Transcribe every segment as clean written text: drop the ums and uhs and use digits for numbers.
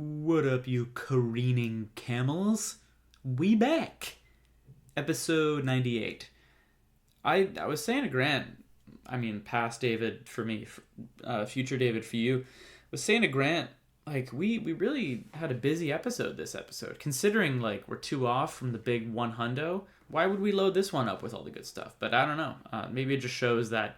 What up, you careening camels? We back. Episode 98. I was saying to Grant, past David for me, future David for you, was saying to Grant, like, we really had a busy episode this episode. Considering, like, we're 2 off from the big 100, why would we load this one up with all the good stuff? But I don't know. Maybe it just shows that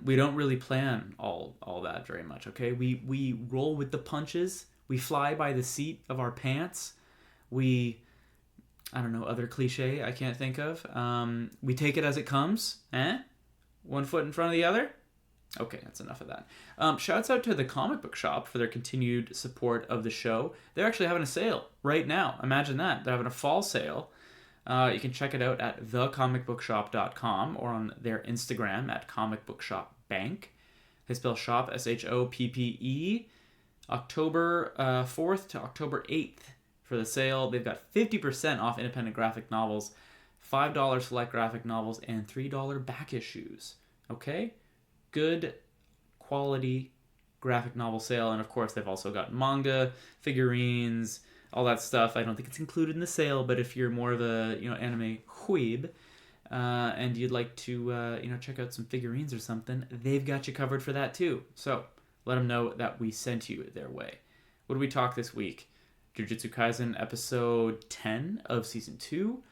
we don't really plan all that very much, okay? We roll with the punches. We fly by the seat of our pants. Other cliche I can't think of. We take it as it comes. One foot in front of the other. Okay, that's enough of that. Shouts out to the comic book shop for their continued support of the show. They're actually having a sale right now. Imagine that. They're having a fall sale. You can check it out at thecomicbookshop.com or on their Instagram at comicbookshopbank. They spell shop SHOPPE. October 4th to October 8th for the sale. They've got 50% off independent graphic novels, $5 select graphic novels, and $3 back issues. Okay? Good quality graphic novel sale. And of course, they've also got manga, figurines, all that stuff. I don't think it's included in the sale, but if you're more of a anime weeb and you'd like to check out some figurines or something, they've got you covered for that too. So let them know that we sent you their way. What did we talk this week? Jujutsu Kaisen episode 10 of season 2.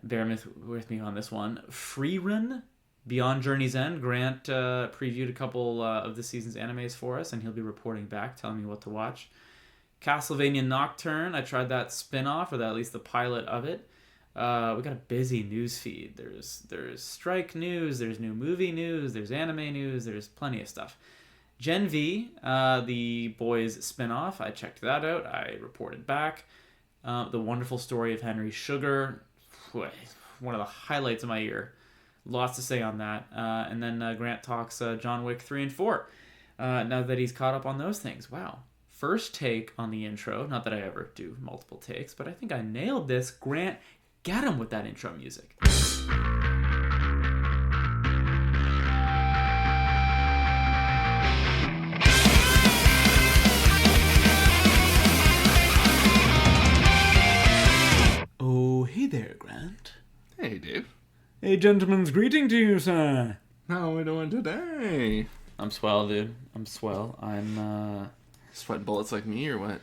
Bear with me on this one. Frieren, Beyond Journey's End. Grant previewed a couple of this season's animes for us, and he'll be reporting back, telling me what to watch. Castlevania Nocturne. I tried that spin-off, or at least the pilot of it. We got a busy news feed. There's strike news, there's new movie news, there's anime news, there's plenty of stuff. Gen V, the boys spin-off, I checked that out. I reported back. The wonderful story of Henry Sugar, one of the highlights of my year. Lots to say on that. And then Grant talks John Wick 3 and 4. Now that he's caught up on those things. Wow. First take on the intro. Not that I ever do multiple takes, but I think I nailed this. Grant, get him with that intro music. Oh, hey there, Grant. Hey, Dave. A gentleman's greeting to you, sir. How are we doing today? I'm swell, dude. I'm swell. I'm, Sweating bullets like me, or what?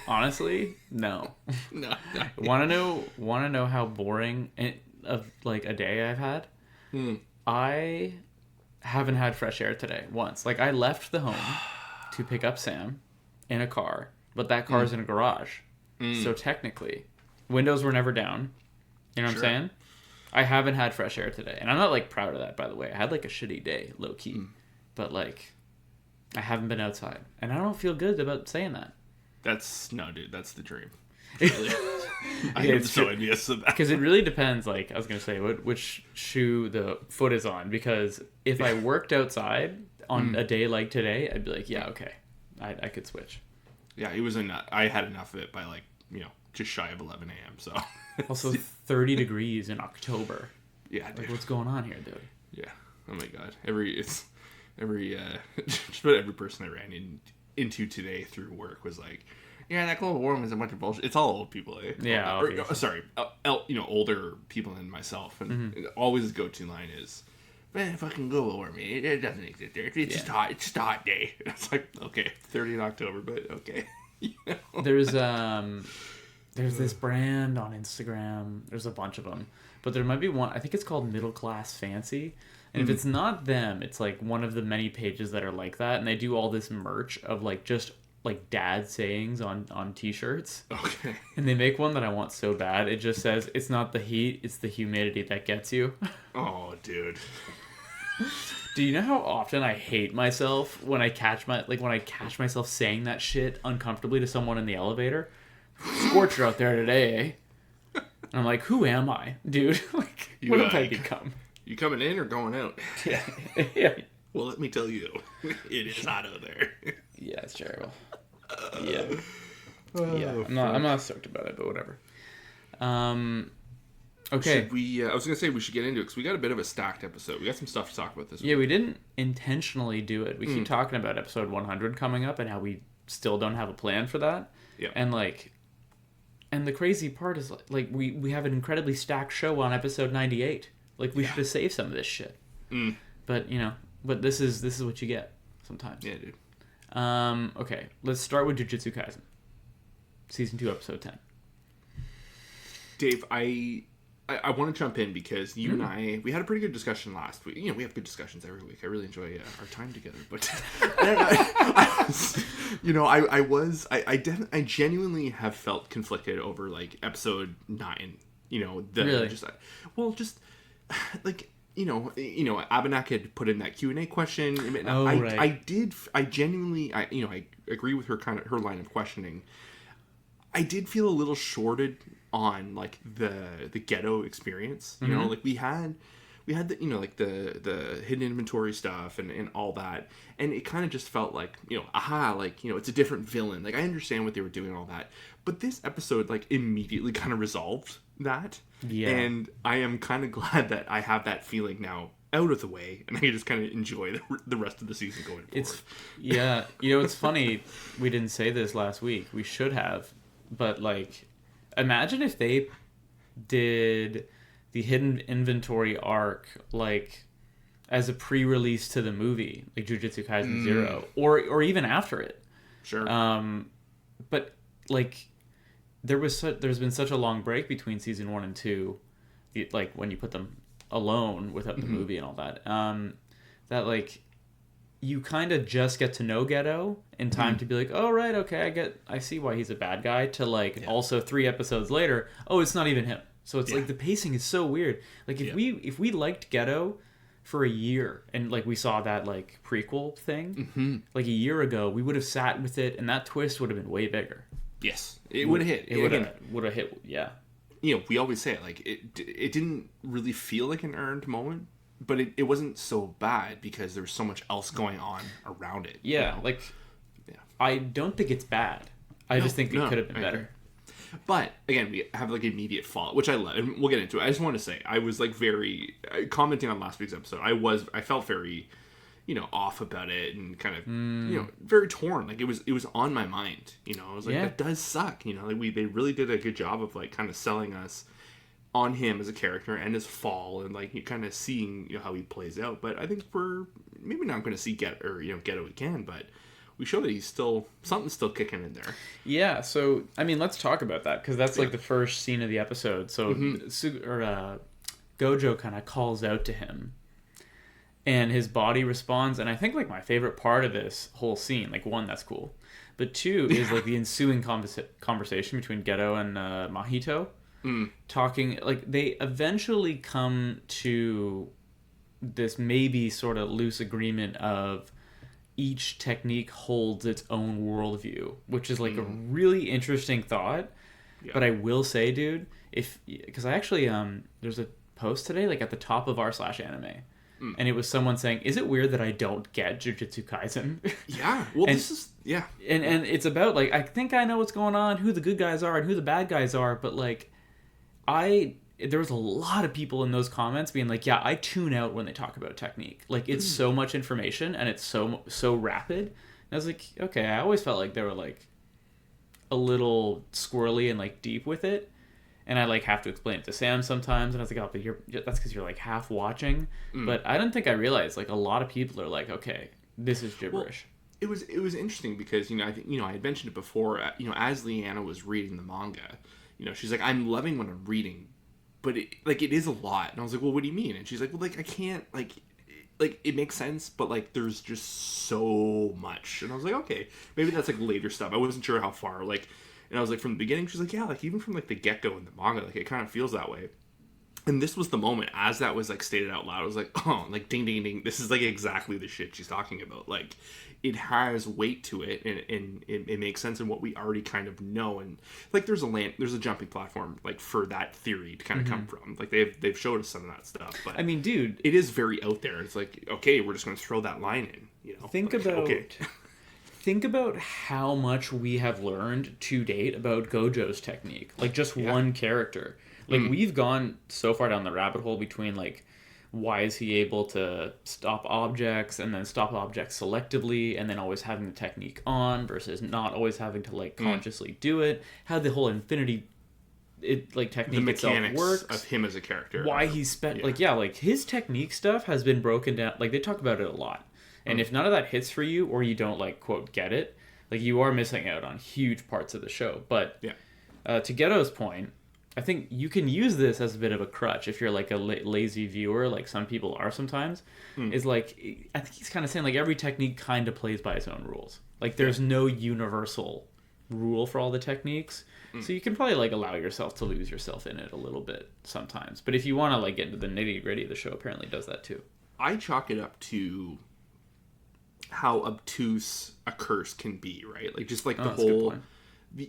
honestly, no. No. Want to know how boring of like a day I've had? I haven't had fresh air today once. Like, I left the home to pick up Sam in a car, but that car's in a garage. So technically, windows were never down. You know what I'm saying? I haven't had fresh air today. And I'm not, like, proud of that, by the way. I had, like, a shitty day, low-key. But, like, I haven't been outside. And I don't feel good about saying that. That's the dream. Really. I am so envious of that. Because it really depends, like, I was going to say, which shoe the foot is on. Because if I worked outside on a day like today, I'd be like, yeah, okay. I could switch. Yeah, it was I had enough of it by, like, just shy of 11 a.m., so... Also, 30 degrees in October. Yeah, dude. Like, what's going on here, dude? Yeah. Oh, my God. Just about every person I ran into today through work was like, yeah, that global warming is a bunch of bullshit. It's all old people, eh? Yeah, older people than myself. And always the go-to line is, man, fucking global warming, it doesn't exist there. It's just hot. It's just a hot day. And it's like, okay, 30 in October, but okay. There's this brand on Instagram. There's a bunch of them. But there might be one. I think it's called Middle Class Fancy. And if it's not them, it's like one of the many pages that are like that. And they do all this merch of like just like dad sayings on t-shirts. Okay. And they make one that I want so bad. It just says, it's not the heat, it's the humidity that gets you. Oh, dude. Do you know how often I hate myself when I catch myself saying that shit uncomfortably to someone in the elevator? Scorcher out there today, eh? And I'm like, who am I, dude? Like, what have I become? You coming in or going out? Yeah. Well, let me tell you, it is hot out there. Yeah, it's terrible. Yeah. I'm not stoked about it, but whatever. Okay. I was gonna say we should get into it because we got a bit of a stacked episode. We got some stuff to talk about this week. Yeah, we didn't intentionally do it. We keep talking about episode 100 coming up and how we still don't have a plan for that. Yeah. And like, and the crazy part is like we have an incredibly stacked show on episode 98. Like we should have saved some of this shit. But but this is what you get sometimes. Yeah, dude. Okay, let's start with Jujutsu Kaisen, season 2, episode 10. Dave, I want to jump in because you and I, we had a pretty good discussion last week. We have good discussions every week. I really enjoy our time together. But I genuinely have felt conflicted over like episode 9. Really? Abenak had put in that Q&A question. Right. I genuinely, I agree with her her line of questioning. I did feel a little shorted on like the ghetto experience. Like we had the like the hidden inventory stuff and all that, and it kind of just felt like it's a different villain. Like I understand what they were doing and all that, but this episode like immediately kind of resolved that. Yeah. And I am kind of glad that I have that feeling now out of the way, and I can just kind of enjoy the rest of the season going forward. It's funny we didn't say this last week. We should have, but like, imagine if they did the hidden inventory arc like as a pre-release to the movie, like Jujutsu Kaisen 0, or even after it. Sure. But like, there's been such a long break between season 1 and 2, like when you put them alone without the movie and all that, that like you kind of just get to know Ghetto in time to be like, oh right, okay, I see why he's a bad guy, to like also 3 episodes later, oh, it's not even him. So it's like the pacing is so weird. Like if we liked Ghetto for a year and like we saw that like prequel thing like a year ago, we would have sat with it, and that twist would have been way bigger. Yes, it would have hit. It would have hit. Yeah. We always say it, like it didn't really feel like an earned moment, but it wasn't so bad because there was so much else going on around it. Yeah, I don't think it's bad. I just think it could have been better. But again, we have like immediate fallout, which I love, and we'll get into it. I just want to say, I was like very commenting on last week's episode. I felt very, off about it, and kind of, very torn. Like it was on my mind. I was like, that does suck. Like they really did a good job of like kind of selling us on him as a character and his fall, and like kind of seeing how he plays out. But I think we're maybe not going to see Ghetto again, but we show that something's still kicking in there. Yeah, so I mean, let's talk about that, because that's like the first scene of the episode. So Gojo kind of calls out to him, and his body responds. And I think like my favorite part of this whole scene, like 1, that's cool, but 2 is like the ensuing conversation between Ghetto and Mahito, talking. Like they eventually come to this maybe sort of loose agreement of each technique holds its own worldview, which is like a really interesting thought. Yeah. But I will say, dude, because I actually there's a post today like at the top of r/anime, and it was someone saying, is it weird that I don't get Jujutsu Kaisen? Yeah, well, and it's about like, I think I know what's going on, who the good guys are and who the bad guys are, but like there was a lot of people in those comments being like, yeah, I tune out when they talk about technique. Like, it's so much information, and it's so rapid. And I was like, okay, I always felt like they were, like, a little squirrely and, like, deep with it. And I, like, have to explain it to Sam sometimes. And I was like, oh, but that's because you're, like, half watching. But I don't think I realized, like, a lot of people are like, okay, this is gibberish. Well, it was interesting because, I think, I had mentioned it before, as Leanna was reading the manga, she's like, I'm loving what I'm reading, but it is a lot. And I was like, well, what do you mean? And she's like, well, like, I can't, like it makes sense, but like there's just so much. And I was like, okay, maybe that's like later stuff. I wasn't sure how far, like, and I was like, from the beginning, she's like, yeah, like even from like the get-go in the manga, like it kind of feels that way. And this was the moment, as that was like stated out loud, I was like, oh, like ding ding ding, this is like exactly the shit she's talking about. Like, it has weight to it, and it makes sense in what we already kind of know. And like there's a jumping platform like for that theory to kind of come from. Like they've showed us some of that stuff. But I mean, dude, it is very out there. It's like, okay, we're just gonna throw that line in. Think about how much we have learned to date about Gojo's technique. Like just one character. Like we've gone so far down the rabbit hole between like why is he able to stop objects and then stop objects selectively and then always having the technique on versus not always having to like consciously do it? How the whole infinity technique the itself mechanics works of him as a character. Why he spent like his technique stuff has been broken down. Like they talk about it a lot. And if none of that hits for you or you don't like quote get it, like you are missing out on huge parts of the show. But to Ghetto's point, I think you can use this as a bit of a crutch if you're like a lazy viewer, like some people are sometimes. Is like, I think he's kind of saying like every technique kind of plays by its own rules. Like there's no universal rule for all the techniques. So you can probably like allow yourself to lose yourself in it a little bit sometimes. But if you want to like get into the nitty gritty, the show apparently does that too. I chalk it up to how obtuse a curse can be, right? Like just like the whole,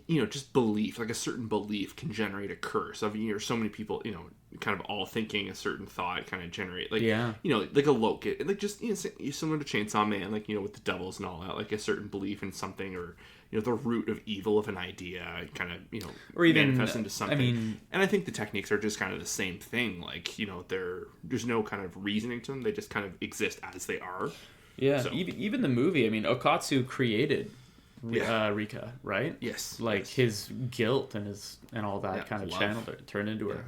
just belief, like a certain belief can generate a curse. I mean, so many people, kind of all thinking a certain thought kind of generate like, like a locate, like just, similar to Chainsaw Man, like, with the devils and all that, like a certain belief in something or, the root of evil of an idea kind of, or even manifest into something. And I think the techniques are just kind of the same thing. Like, there's no kind of reasoning to them. They just kind of exist as they are. Yeah. So. Even the movie, I mean, Okatsu created Rika, right? Yes. Like his guilt and all that kind of channeled her, turned into her.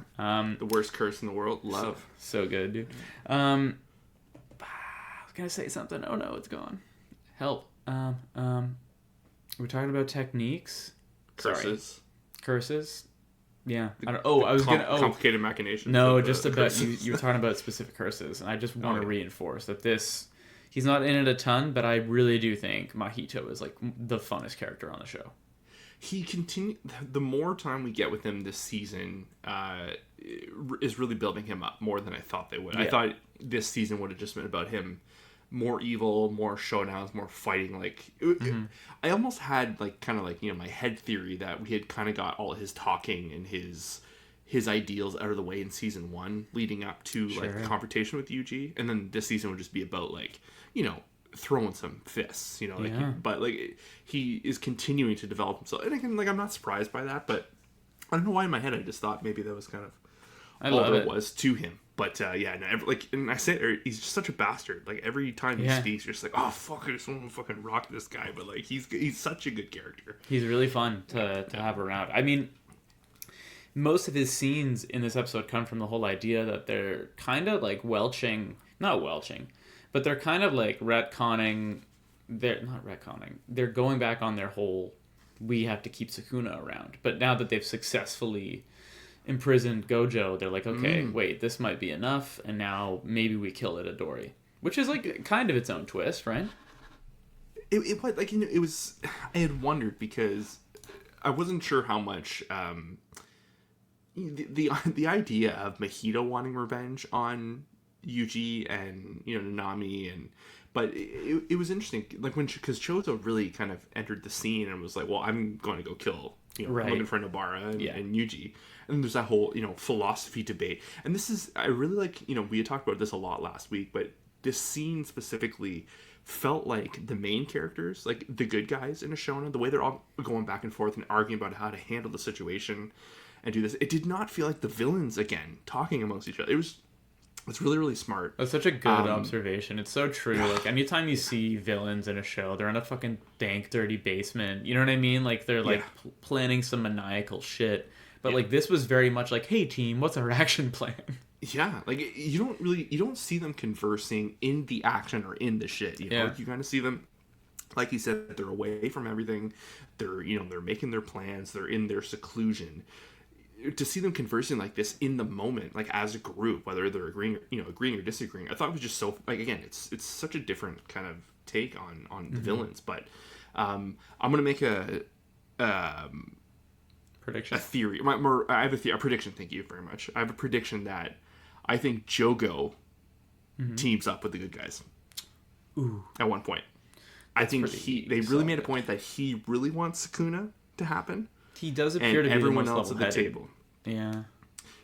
The worst curse in the world, love. So good, dude. I was gonna say something. Oh no, it's gone. Help. We're talking about techniques. Curses. Curses. Yeah. I was complicated machinations. No, just about you were talking about specific curses, and I just want to reinforce that he's not in it a ton, but I really do think Mahito is like the funnest character on the show. The more time we get with him this season is really building him up more than I thought they would. Yeah. I thought this season would have just been about him more evil, more showdowns, more fighting. Like I almost had like kind of like my head theory that we had kind of got all his talking and his ideals out of the way in season 1 leading up to like the confrontation with Yuji, and then this season would just be about like throwing some fists, but like he is continuing to develop himself, and again, like I'm not surprised by that, but I don't know why in my head I just thought maybe that was kind of all there was to him. But and I say he's just such a bastard. Like every time he speaks, you're just like, oh fuck, I just want to fucking rock this guy. But like he's such a good character. He's really fun to have around. I mean, most of his scenes in this episode come from the whole idea that they're kind of like not welching, but they're kind of like retconning. They're not retconning. They're going back on their whole, we have to keep Sukuna around. But now that they've successfully imprisoned Gojo, they're like, okay, wait, this might be enough, and now maybe we kill Itadori, which is like kind of its own twist, right? It like it was. I had wondered because I wasn't sure how much the idea of Mahito wanting revenge on Yuji and Nanami but it was interesting, like because Chozo really kind of entered the scene and was like, well, I'm going to go kill I'm looking for Nobara and Yuji. And there's that whole, philosophy debate. And this is, I really like, we had talked about this a lot last week, but this scene specifically felt like the main characters, like the good guys in a shonen, the way they're all going back and forth and arguing about how to handle the situation and do this. It did not feel like the villains, again, talking amongst each other. It's really, really smart. That's such a good observation. It's so true. Like, anytime you see villains in a show, they're in a fucking dank, dirty basement. You know what I mean? Like, they're, like, planning some maniacal shit. But, like, this was very much like, hey, team, what's our action plan? Yeah. Like, you don't see them conversing in the action or in the shit. You know? Like, you kind of see them, like you said, they're away from everything. They're, they're making their plans. They're in their seclusion. To see them conversing like this in the moment, like as a group, whether they're agreeing or disagreeing, I thought it was just so, like, again, it's such a different kind of take on the villains. But I'm gonna make a prediction, a theory. I have a prediction. Thank you very much. I have a prediction that I think Jogo teams up with the good guys. Ooh. At one point, I think they really made a point that he really wants Sukuna to happen. He does appear to be everyone else at the table. Yeah.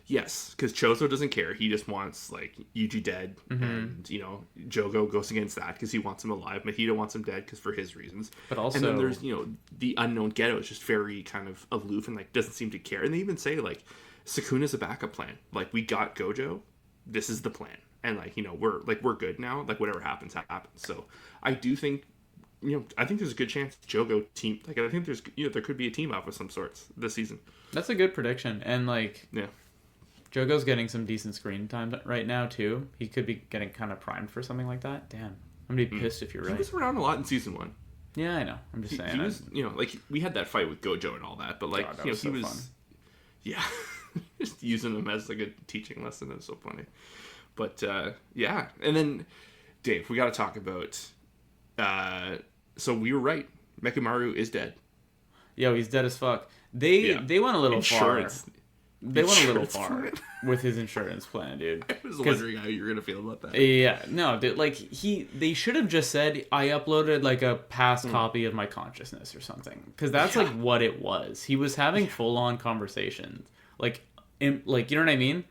Yes, because Chozo doesn't care. He just wants like Yuji dead, and Jogo goes against that because he wants him alive. Mahito wants him dead because for his reasons. But also, and then there's the unknown Geto is just very kind of aloof and like doesn't seem to care. And they even say like Sukuna's a backup plan. Like, we got Gojo, this is the plan. and like, you know, we're good now. Like whatever happens. So I do think, you know, I think there's a good chance Jogo team. Like I think there's, you know, there could be a team up of some sorts this season. That's a good prediction, and like, yeah, Jogo's getting some decent screen time right now too. He could be getting kind of primed for something like that. Damn, I'm gonna be pissed if you're right. He was around a lot in season 1. Yeah, I know. I'm just saying. He was, you know, like we had that fight with Gojo and all that, but like, God, that you know, was so he was, fun. yeah, just using him as like a teaching lesson. It was so funny. But yeah, and then Dave, we got to talk about. So we were right. Mechamaru is dead. Yo, he's dead as fuck. They went a little Insurance. far. They went a little Insurance far with his insurance plan, dude. I was wondering how you were gonna feel about that. Yeah, no, dude, like they should have just said I uploaded like a past copy of my consciousness or something, because that's like what it was. He was having full on conversations, like you know what I mean?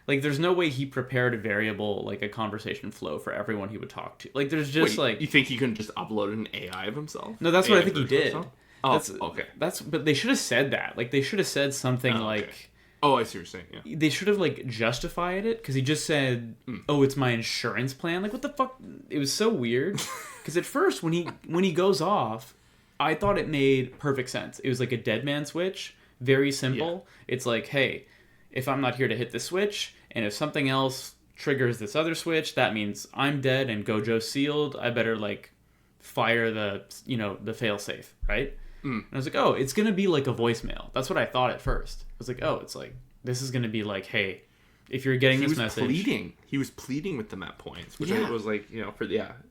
Like there's no way he prepared a variable like a conversation flow for everyone he would talk to. Like there's just like you think he couldn't just upload an AI of himself? No, that's what I think he did. Oh, okay. But they should have said that. Like they should have said something like. Oh, I see what you're saying, yeah. They should have, like, justified it, because he just said, oh, it's my insurance plan. Like, what the fuck? It was so weird. Because at first, when he goes off, I thought it made perfect sense. It was like a dead man switch. Very simple. Yeah. It's like, hey, if I'm not here to hit the switch, and if something else triggers this other switch, that means I'm dead and Gojo's sealed. I better, like, fire the failsafe, right? And I was like, oh, it's going to be like a voicemail. That's what I thought at first. I was like, oh, it's like, this is going to be like, hey, if you're getting this message. He was pleading with them at points, which I was like, you know,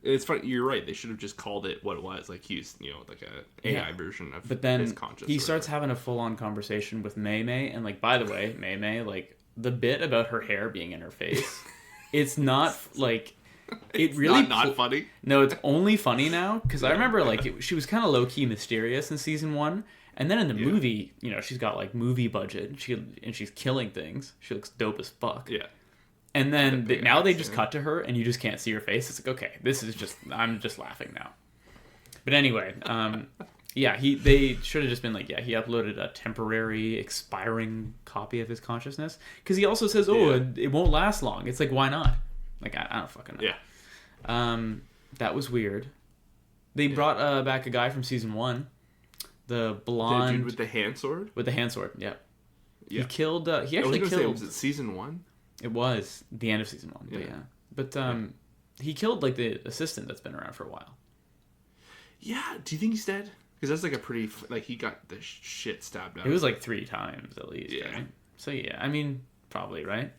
it's funny. You're right. They should have just called it what it was. Like he's, you know, like a AI version of his conscious. He starts having a full on conversation with Mei Mei. And like, by the way, Mei Mei, like the bit about her hair being in her face, it's not like... It really not funny. No, it's only funny now because I remember like she was kind of low key mysterious in season 1, and then in the movie, you know, she's got like movie budget. And she's killing things. She looks dope as fuck. Yeah. And then now they just cut to her, and you just can't see her face. It's like, okay, this is just I'm just laughing now. But anyway, they should have just been like, yeah, he uploaded a temporary expiring copy of his consciousness because he also says, it won't last long. It's like, why not? Like, I don't fucking know. Yeah. That was weird. They brought back a guy from season 1. The blonde... The dude with the hand sword? With the hand sword, yeah. Yeah. He killed... he actually killed... Was it season 1? It was. The end of season 1, but he killed, like, the assistant that's been around for a while. Yeah. Do you think he's dead? Because that's, like, a pretty... Like, he got the shit stabbed out. It was, like, 3 times, at least, yeah. Right? So, yeah. I mean, probably, right?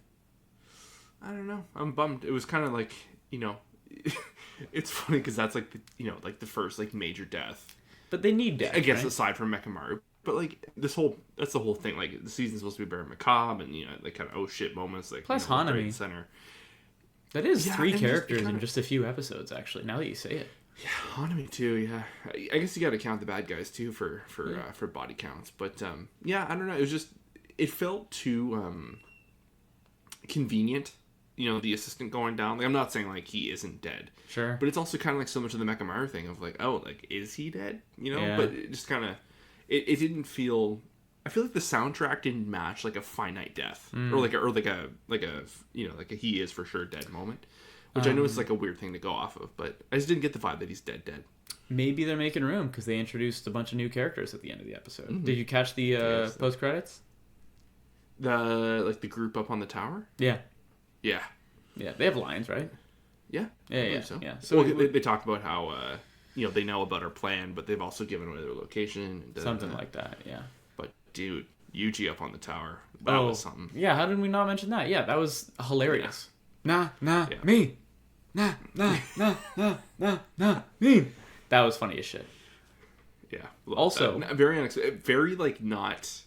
I don't know. I'm bummed. It was kind of like, you know, it's funny because that's like, like the first like major death. But they need death, I guess, right? aside from Mechamaru. But like that's the whole thing. Like the season's supposed to be very macabre and, you know, like kind of oh shit moments. Like plus Hanami. Center. That is 3 characters in just a few episodes, actually, now that you say it. Yeah, Hanami too, yeah. I guess you got to count the bad guys too for body counts. But yeah, I don't know. It was just, it felt too convenient. You know, the assistant going down. Like, I'm not saying, like, he isn't dead. Sure. But it's also kind of, like, so much of the Mechamaru thing of, like, oh, like, is he dead? You know? Yeah. But it just kind of... It didn't feel... I feel like the soundtrack didn't match, like, a finite death. Or, like a you know, like a he is for sure dead moment. Which I know is, like, a weird thing to go off of. But I just didn't get the vibe that he's dead. Maybe they're making room, because they introduced a bunch of new characters at the end of the episode. Mm-hmm. Did you catch the post-credits? The group up on the tower? Yeah. Yeah. Yeah, they have lines, right? Yeah. Yeah. So they talk about how you know, they know about our plan, but they've also given away their location. And something like that, yeah. But dude, Yuji up on the tower, that was something. Yeah, how did we not mention that? Yeah, that was hilarious. Me. Nah, me. That was funny as shit. Yeah. Also, very unexpected, very like not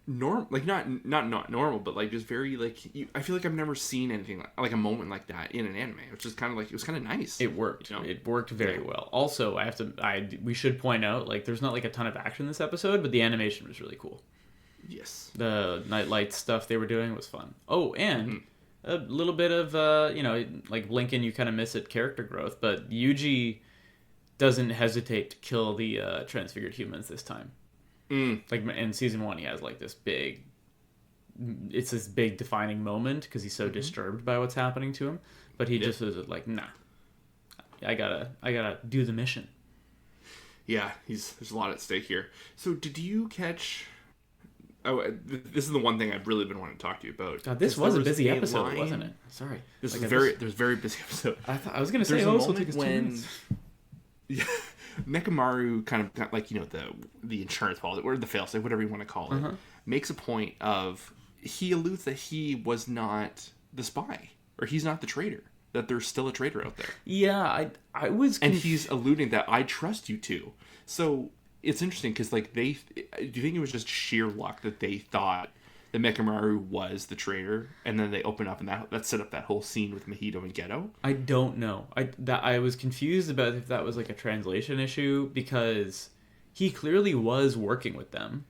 normal, like not normal, but like just very like I feel like I've never seen anything like a moment like that in an anime, which is kind of like, it was kind of nice. It worked. You know? It worked very well. Also, we should point out, like, there's not like a ton of action this episode, but the animation was really cool. Yes. The nightlight stuff they were doing was fun. Oh, and a little bit of you know, like Blinken, you kind of miss it, character growth, but Yuji doesn't hesitate to kill the transfigured humans this time. Like in season 1, he has like this big it's this big defining moment because he's so disturbed by what's happening to him. But he just was like, nah, I gotta do the mission. Yeah, there's a lot at stake here. So did you catch... Oh, this is the one thing I've really been wanting to talk to you about. God, this was a busy episode, wasn't it? Sorry. This was there's a very busy episode. I was going to say, this will take us 2 minutes. Yeah, Mechamaru kind of got, like, the insurance policy, or the failsafe, whatever you want to call it, makes a point of, he alludes that he was not the spy, or he's not the traitor, that there's still a traitor out there. Yeah, I was... And he's alluding that I trust you too. So... It's interesting because, like, do you think it was just sheer luck that they thought that Mechamaru was the traitor, and then they open up and that set up that whole scene with Mahito and Geto? I don't know. I was confused about if that was like a translation issue, because he clearly was working with them,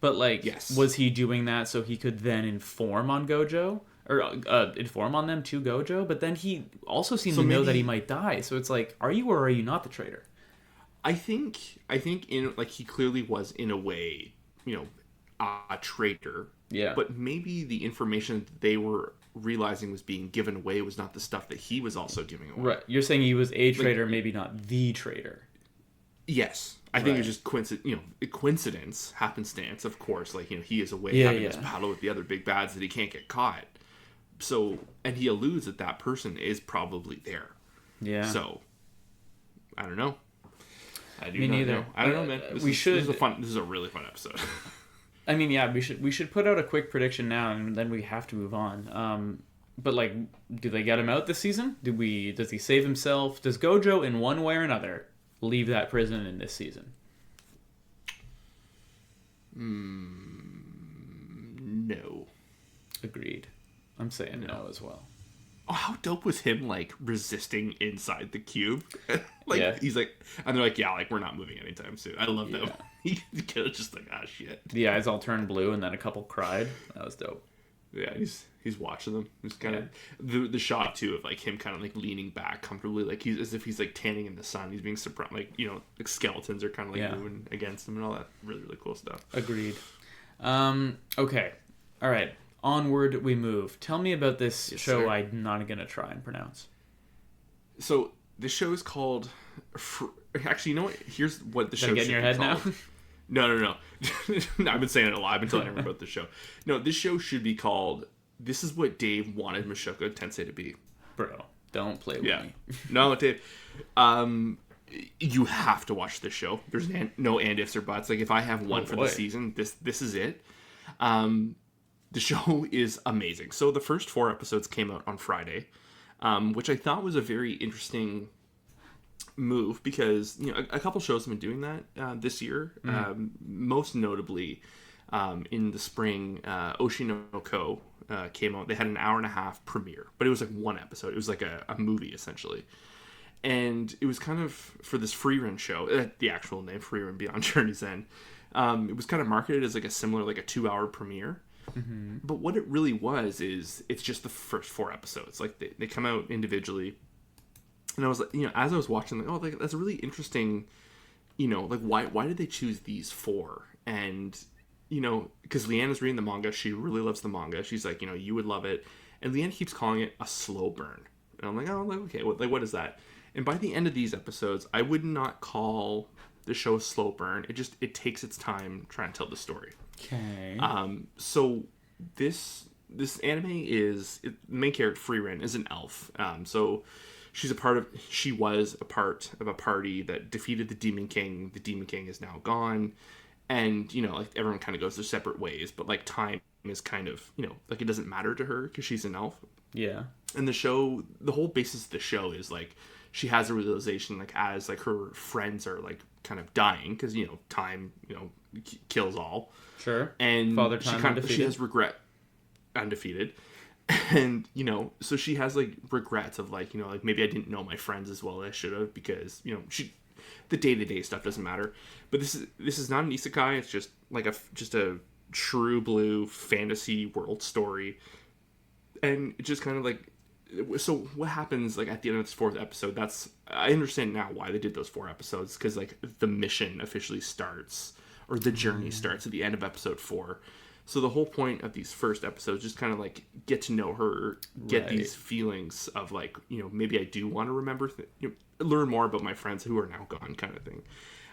but like, was he doing that so he could then inform on Gojo, or inform on them to Gojo? But then he also seemed to know that he might die. So it's like, are you or are you not the traitor? I think in, like, he clearly was in a way, a traitor. Yeah. But maybe the information that they were realizing was being given away was not the stuff that he was also giving away. Right. You're saying he was a traitor, like, maybe not the traitor. Yes. I think it's just coincidence, happenstance, of course. Like, he is away having this battle with the other big bads that he can't get caught. So, and he alludes that person is probably there. Yeah. So, I don't know. Me neither. I don't know, man. This is a really fun episode. I mean, yeah, we should put out a quick prediction now, and then we have to move on. But, like, do they get him out this season? Does he save himself? Does Gojo, in one way or another, leave that prison in this season? No. Agreed. I'm saying no as well. Oh, how dope was him, like, resisting inside the cube? Like, he's like, and they're like, yeah, like, we're not moving anytime soon. I love them. He was just like, ah, shit. The eyes all turned blue, and then a couple cried. That was dope. Yeah, he's watching them. He's kind of the shot too of, like, him kind of, like, leaning back comfortably, like he's as if he's, like, tanning in the sun. He's being surprised, like, like, skeletons are kind of, like, moving against him and all that really, really cool stuff. Agreed. Okay, all right. Onward we move. Tell me about this show, sir. I'm not going to try and pronounce. So, this show is called... Actually, you know what? Here's what the show should be called. Get in your head now? No. I've been saying it a lot until I remember about the show. No, this show should be called... This is what Dave wanted Mushoku Tensei to be. Bro, don't play with me. No, Dave. You have to watch this show. There's no and ifs or buts. Like, if I have one for the season, this is it. The show is amazing. So the first 4 episodes came out on Friday, which I thought was a very interesting move because, a couple shows have been doing that this year. Most notably, in the spring, Oshinoko came out. They had an 1.5-hour premiere, but it was like 1 episode. It was like a movie, essentially. And it was kind of, for this Frieren show, the actual name, Frieren Beyond Journeys End, it was kind of marketed as like a similar, like a 2-hour premiere. Mm-hmm. But what it really was is it's just the first 4 episodes. Like, they come out individually. And I was like, as I was watching, like, oh, like, that's a really interesting, like, why did they choose these 4? And, because Leanna's reading the manga. She really loves the manga. She's like, you would love it. And Leanna keeps calling it a slow burn. And I'm like, oh, like, okay, what is that? And by the end of these episodes, I would not call the show a slow burn. It takes its time trying to tell the story. Okay. So this anime is, the main character Frieren is an elf. So she was a part of a party that defeated the Demon King. The Demon King is now gone, and like, everyone kind of goes their separate ways. But, like, time is kind of, like, it doesn't matter to her because she's an elf. Yeah. And the whole basis of the show is, like, she has a realization, like, as, like, her friends are, like, kind of dying because time kills all. Sure. And Father Time she has regret, undefeated, and so she has, like, regrets of, like, like, maybe I didn't know my friends as well as I should have because the day-to-day stuff doesn't matter. But this is not an isekai. It's just like a true blue fantasy world story, and it just kind of, like, so what happens, like, at the end of this 4th episode, I understand now why they did those 4 episodes, because, like, the mission officially starts, or the journey starts at the end of episode 4. So the whole point of these first episodes just kind of like get to know her, get these feelings of like, you know, maybe I do want to remember, learn more about my friends who are now gone, kind of thing.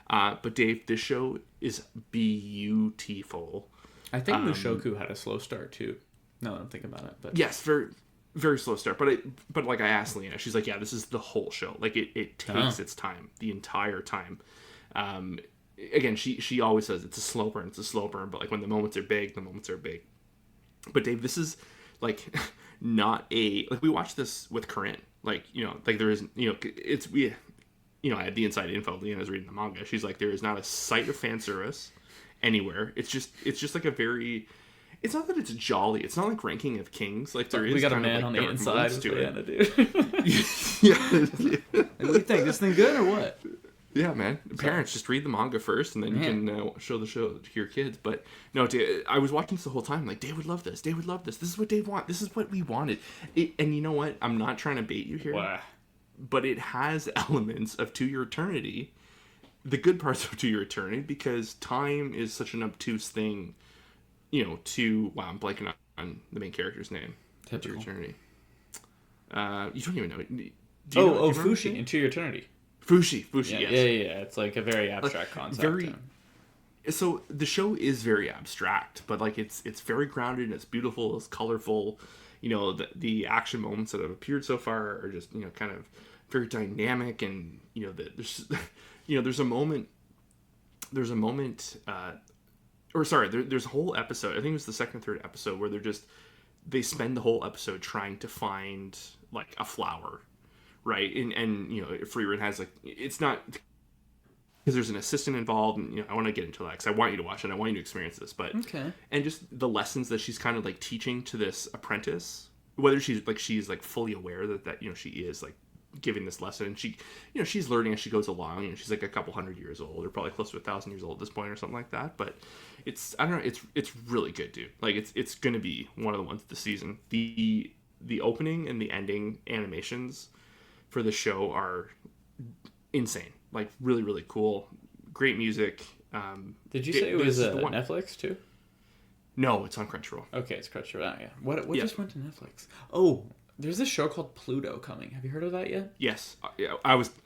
But Dave, this show is beautiful. I think Mushoku had a slow start too. Now that I'm thinking about it, but yes, very, very slow start. But like I asked Leanna, she's like, yeah, this is the whole show. Like it takes its time the entire time. Again, she always says it's a slow burn. It's a slow burn. But like when the moments are big, the moments are big. But Dave, this is like not a like we watched this with Corinne. Like, you know, like there is, you know, it's we. You know, I had the inside info. Leanna's reading the manga. She's like, there is not a sight of fan service anywhere. It's just like a very. It's not that it's jolly. It's not like Ranking of Kings. Like there is. We got kind a man of, like, on the inside with Leanna, dude. Yeah. What do you think? This thing good or what? Yeah, man. Parents, just read the manga first, and then you can show the show to your kids. But no, Dave, I was watching this the whole time. Like, Dave would love this. Dave would love this. This is what Dave wants. This is what we wanted. And you know what? I'm not trying to bait you here. Wow. But it has elements of To Your Eternity, the good parts of To Your Eternity, because time is such an obtuse thing, you know, I'm blanking on the main character's name. Typical. To Your Eternity. You don't even know. Do you know Fushi in To Your Eternity. Fushi, Yeah, yes. Yeah. It's like a very abstract concept. So the show is very abstract, but like it's very grounded, it's beautiful, it's colorful. You know, the action moments that have appeared so far are just, you know, kind of very dynamic, and you know there's you know there's a moment there's a whole episode, I think it was the second or third episode, where they spend the whole episode trying to find like a flower, right? And you know, Frieren has like, it's not because there's an assistant involved, and you know, I want to get into that because I want you to watch it and I want you to experience this, but and just the lessons that she's kind of like teaching to this apprentice, whether she's like fully aware that you know she is like giving this lesson, and she, you know, she's learning as she goes along, and she's like a couple hundred years old, or probably close to 1,000 years old at this point or something like that. But it's, I don't know, it's really good, dude. Like it's gonna be one of the ones this season. The opening and the ending animations for the show are insane. Like really, really cool. Great music. Did you say it was Netflix too? No, it's on Crunchyroll. Okay, it's Crunchyroll. Yeah. What just went to Netflix? Oh, there's this show called Pluto coming. Have you heard of that yet? Yes. Yeah,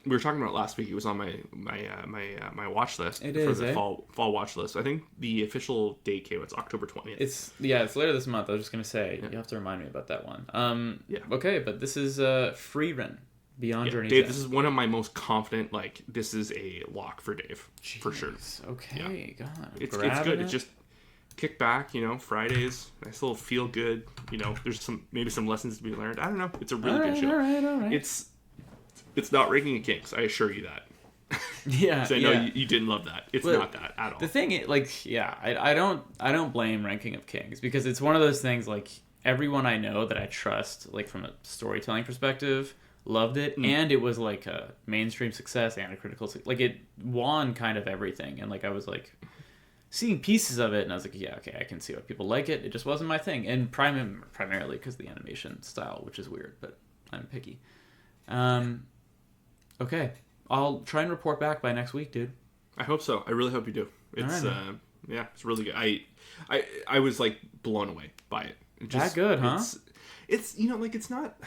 we were talking about it last week. It was on my watch list the fall watch list. I think the official date came. It's October 20th. It's later this month. I was just gonna say you have to remind me about that one. Yeah. Okay, but this is Frieren. Beyond Journeys. Dave, this is one of my most confident, like, this is a lock for Dave. Jeez, for sure. Okay, yeah. God. It's good. It's just kick back, you know, Fridays, nice little feel good, you know, there's maybe some lessons to be learned. I don't know. It's a really good show. All right. It's not Ranking of Kings, I assure you that. Yeah. So I know you didn't love that. It's not that at all. The thing is, like, yeah, I don't blame Ranking of Kings, because it's one of those things, like, everyone I know that I trust, like, from a storytelling perspective, loved it, and it was like a mainstream success and a critical like it won kind of everything, and like I was like seeing pieces of it, and I was like, yeah, okay, I can see why people like it. It just wasn't my thing, and primarily because the animation style, which is weird, but I'm picky. Okay, I'll try and report back by next week, dude. I hope so. I really hope you do. It's yeah, it's really good. I was like blown away by it. That good, huh? It's you know, like it's not.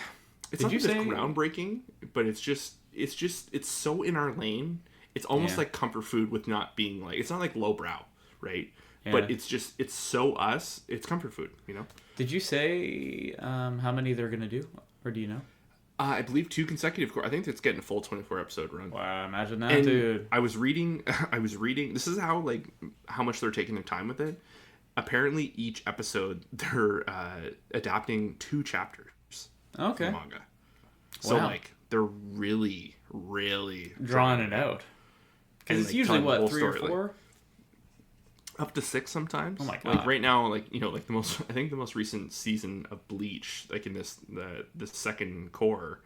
It's not groundbreaking, but it's so in our lane. It's almost like comfort food with not being like, it's not like lowbrow, right? Yeah. But it's so us. It's comfort food, you know? Did you say how many they're going to do? Or do you know? I believe 2 consecutive. I think it's getting a full 24 episode run. Wow, imagine that, dude. I was reading, this is how much they're taking their time with it. Apparently each episode they're adapting 2 chapters. Okay. Manga. So like they're really, really drawing it out. Because it's usually what, 3 or 4? Like, up to 6 sometimes. Oh my god! Like right now, like you know, like the most recent season of Bleach, like in the second core,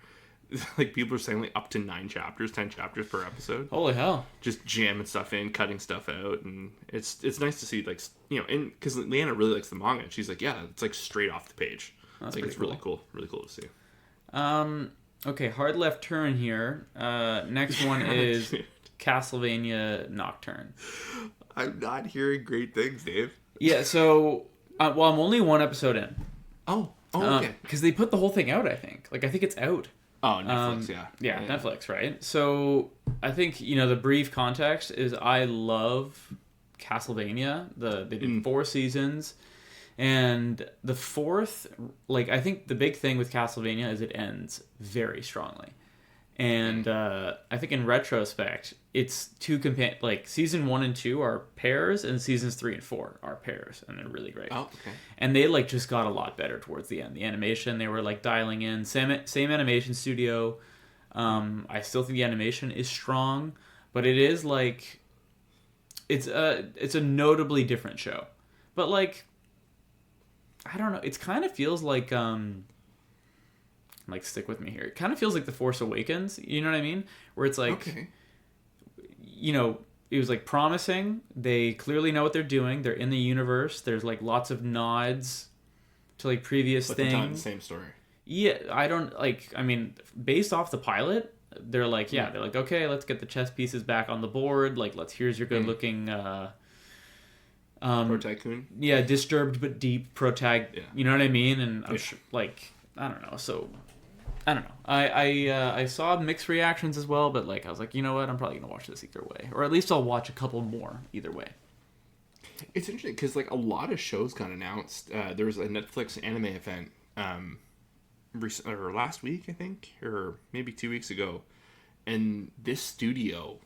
like people are saying like up to 9 chapters, 10 chapters per episode. Holy hell! Just jamming stuff in, cutting stuff out, and it's nice to see, like, you know, and because Leanna really likes the manga, and she's like, yeah, it's like straight off the page. That's like it's really cool to see. Okay, hard left turn here. Next one is Castlevania Nocturne. I'm not hearing great things, Dave. Yeah, so Well, I'm only one episode in. Oh, okay. Because they put the whole thing out, I think. Like, I think it's out. Oh, Netflix, Yeah, Netflix, right? So, I think, the brief context is I love Castlevania. They did 4 seasons. And the 4th, like, I think the big thing with Castlevania is it ends very strongly. And I think in retrospect, it's like season 1 and 2 are pairs, and seasons 3 and 4 are pairs, and they're really great. Oh, okay. And they like just got a lot better towards the end. The animation, they were like dialing in same animation studio. I still think the animation is strong, but it is like it's a notably different show. But like, I don't know, it kind of feels like stick with me here. It kind of feels like The Force Awakens, you know what I mean? Where it's like, okay. It was like promising. They clearly know what they're doing. They're in the universe. There's like lots of nods to like previous things. But the same story. Yeah, I don't like. I mean, based off the pilot, they're like, they're like, okay, let's get the chess pieces back on the board. Like, here's your good looking. Pro Tycoon. Yeah, disturbed but deep protag. Yeah. You know what I mean? And I'm sure, like, I don't know. So, I don't know. I saw mixed reactions as well, but like I was like, you know what? I'm probably gonna watch this either way, or at least I'll watch a couple more either way. It's interesting because like a lot of shows got announced. There was a Netflix anime event last week, I think, or maybe 2 weeks ago, and this studio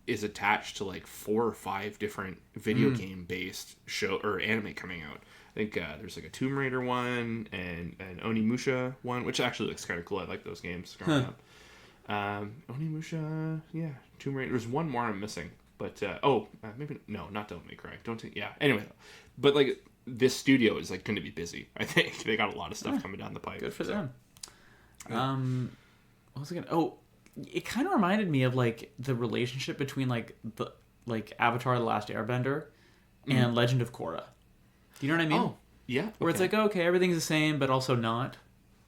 is attached to like 4 or 5 different video game based show or anime coming out. I think there's like a Tomb Raider one and an Onimusha one, which actually looks kind of cool. I like those games growing up. Onimusha, yeah, Tomb Raider. There's one more I'm missing, but maybe no, not Devil May Cry. Anyway, but like this studio is like going to be busy. I think they got a lot of stuff coming down the pipe. Good for them. What was it gonna? Oh, it kind of reminded me of like the relationship between like Avatar: The Last Airbender and Legend of Korra. Do you know what I mean? Oh, yeah. Okay. Where it's like, okay, everything's the same, but also not.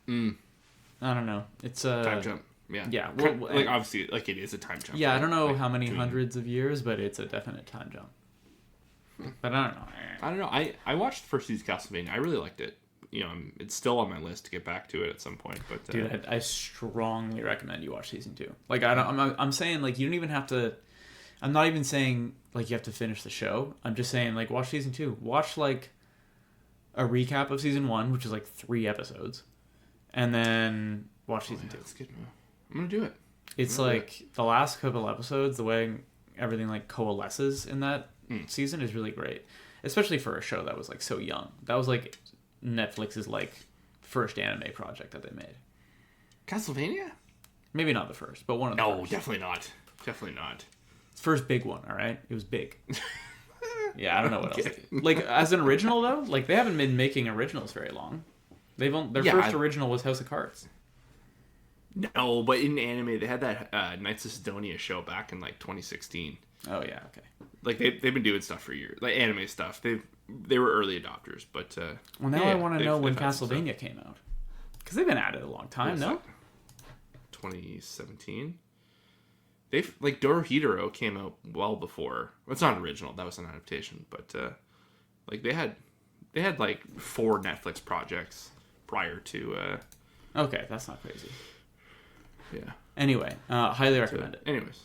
I don't know. It's a time jump. Yeah. Yeah. Well, like obviously, like it is a time jump. Yeah, right? I don't know like, how many hundreds of years, but it's a definite time jump. But I don't know. I watched the first season of Castlevania. I really liked it. It's still on my list to get back to it at some point. But dude, I strongly recommend you watch season 2. Like I'm saying like you don't even have to. I'm not even saying like you have to finish the show. I'm just saying like watch season 2. Watch like a recap of season 1, which is like 3 episodes, and then watch season 2. That's good. I'm gonna do it. It's like the last couple episodes, the way everything like coalesces in that season is really great, especially for a show that was like so young. That was like Netflix's like first anime project that they made. Castlevania? Maybe not the first, but one of the first. No, definitely not. Definitely not. First big one, all right? It was big. Yeah, I don't know what else. Like as an original though, like they haven't been making originals very long. Their first original was House of Cards. No, but in anime they had that Knights of Sidonia show back in like 2016. Oh yeah, okay. Like they've been doing stuff for years, like anime stuff. They were early adopters, but well now I want to know when Castlevania came out, because they've been at it a long time. No, like 2017. They've like Dorohedoro came out well before. Well, it's not original. That was an adaptation, but like they had like 4 Netflix projects prior to. Okay, that's not crazy. Yeah. Anyway, highly recommend it. Anyways,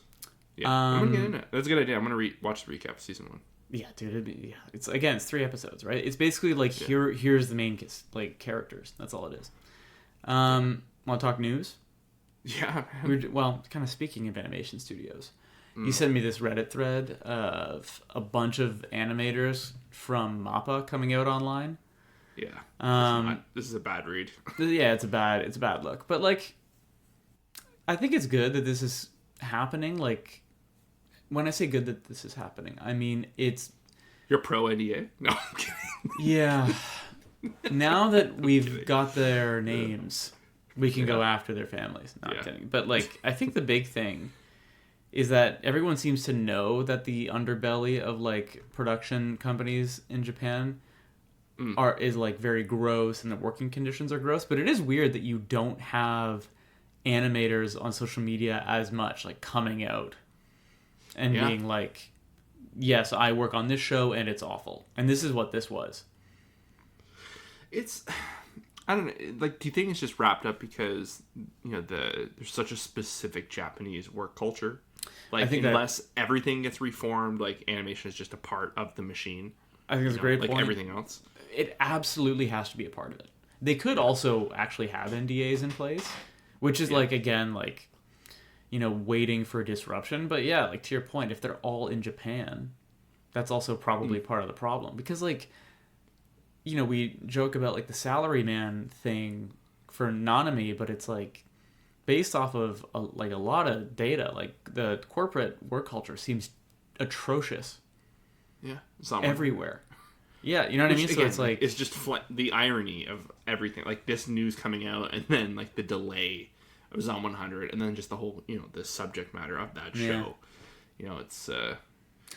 yeah, I'm gonna get in it. That's a good idea. I'm gonna watch the recap of season 1. Yeah, dude. It's 3 episodes, right? It's basically like here's the main like characters. That's all it is. Want to talk news? Yeah. Kind of speaking of animation studios, you sent me this Reddit thread of a bunch of animators from MAPPA coming out online. Yeah. This is a bad read. Yeah, it's a bad look. But like, I think it's good that this is happening. Like, when I say good that this is happening, I mean it's. You're pro NDA? No, I'm kidding. Yeah. Now that we've got their names, we can go after their families. No, I'm kidding. But like, I think the big thing is that everyone seems to know that the underbelly of like production companies in Japan is like very gross, and the working conditions are gross. But it is weird that you don't have animators on social media as much, like coming out and being like, yes, I work on this show and it's awful, and this is what this was. It's, I don't know, like, do you think it's just wrapped up because, you know, there's such a specific Japanese work culture? Like, unless everything gets reformed, like, animation is just a part of the machine. I think it's a great point. Like everything else. It absolutely has to be a part of it. They could also actually have NDAs in place, which is like, again, like, you know, waiting for disruption. But yeah, like, to your point, if they're all in Japan, that's also probably part of the problem. Because, like, you know, we joke about, like, the salaryman thing for Nanami, but it's, like, based off of, a lot of data. Like, the corporate work culture seems atrocious. Yeah. It's not everywhere. Yeah, you know what I mean? Again, so it's like... It's just the irony of everything. Like, this news coming out, and then, like, the delay of Zom 100, and then just the whole, you know, the subject matter of that show. You know, it's...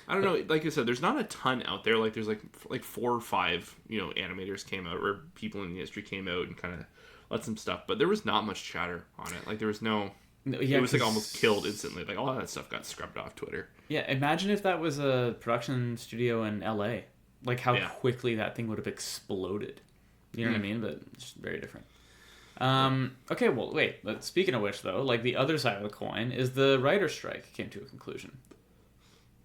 I don't know. Like I said, there's not a ton out there. Like, there's, like 4 or 5, you know, animators came out, or people in the industry came out and kind of let some stuff. But there was not much chatter on it. Like, there was no... it was, like, almost killed instantly. Like, all that stuff got scrubbed off Twitter. Yeah, imagine if that was a production studio in LA. Like, how quickly that thing would have exploded. You know what I mean? But it's very different. Okay, well, wait. But speaking of which, though, like, the other side of the coin is the writer's strike came to a conclusion.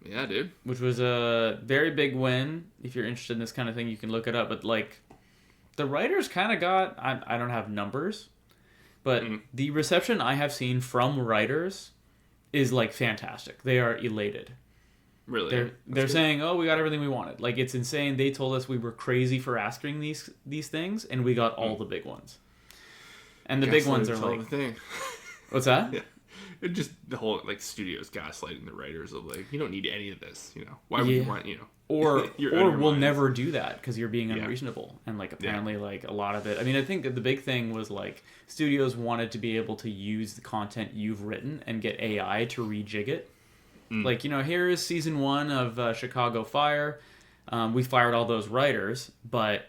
Yeah, dude. Which was a very big win. If you're interested in this kind of thing, you can look it up. But, like, the writers kind of got... I don't have numbers. But the reception I have seen from writers is, like, fantastic. They are elated. Really? They're saying, oh, we got everything we wanted. Like, it's insane. They told us we were crazy for asking these things, and we got all the big ones. And the big ones are like... The thing. What's that? Yeah. It just, the whole, like, studios gaslighting the writers of, like, you don't need any of this, you know? Why would you want, you know? Or we'll never do that because you're being unreasonable. And, like, apparently, like, a lot of it... I mean, I think the big thing was, like, studios wanted to be able to use the content you've written and get AI to rejig it. Like, you know, here is season 1 of Chicago Fire. We fired all those writers, but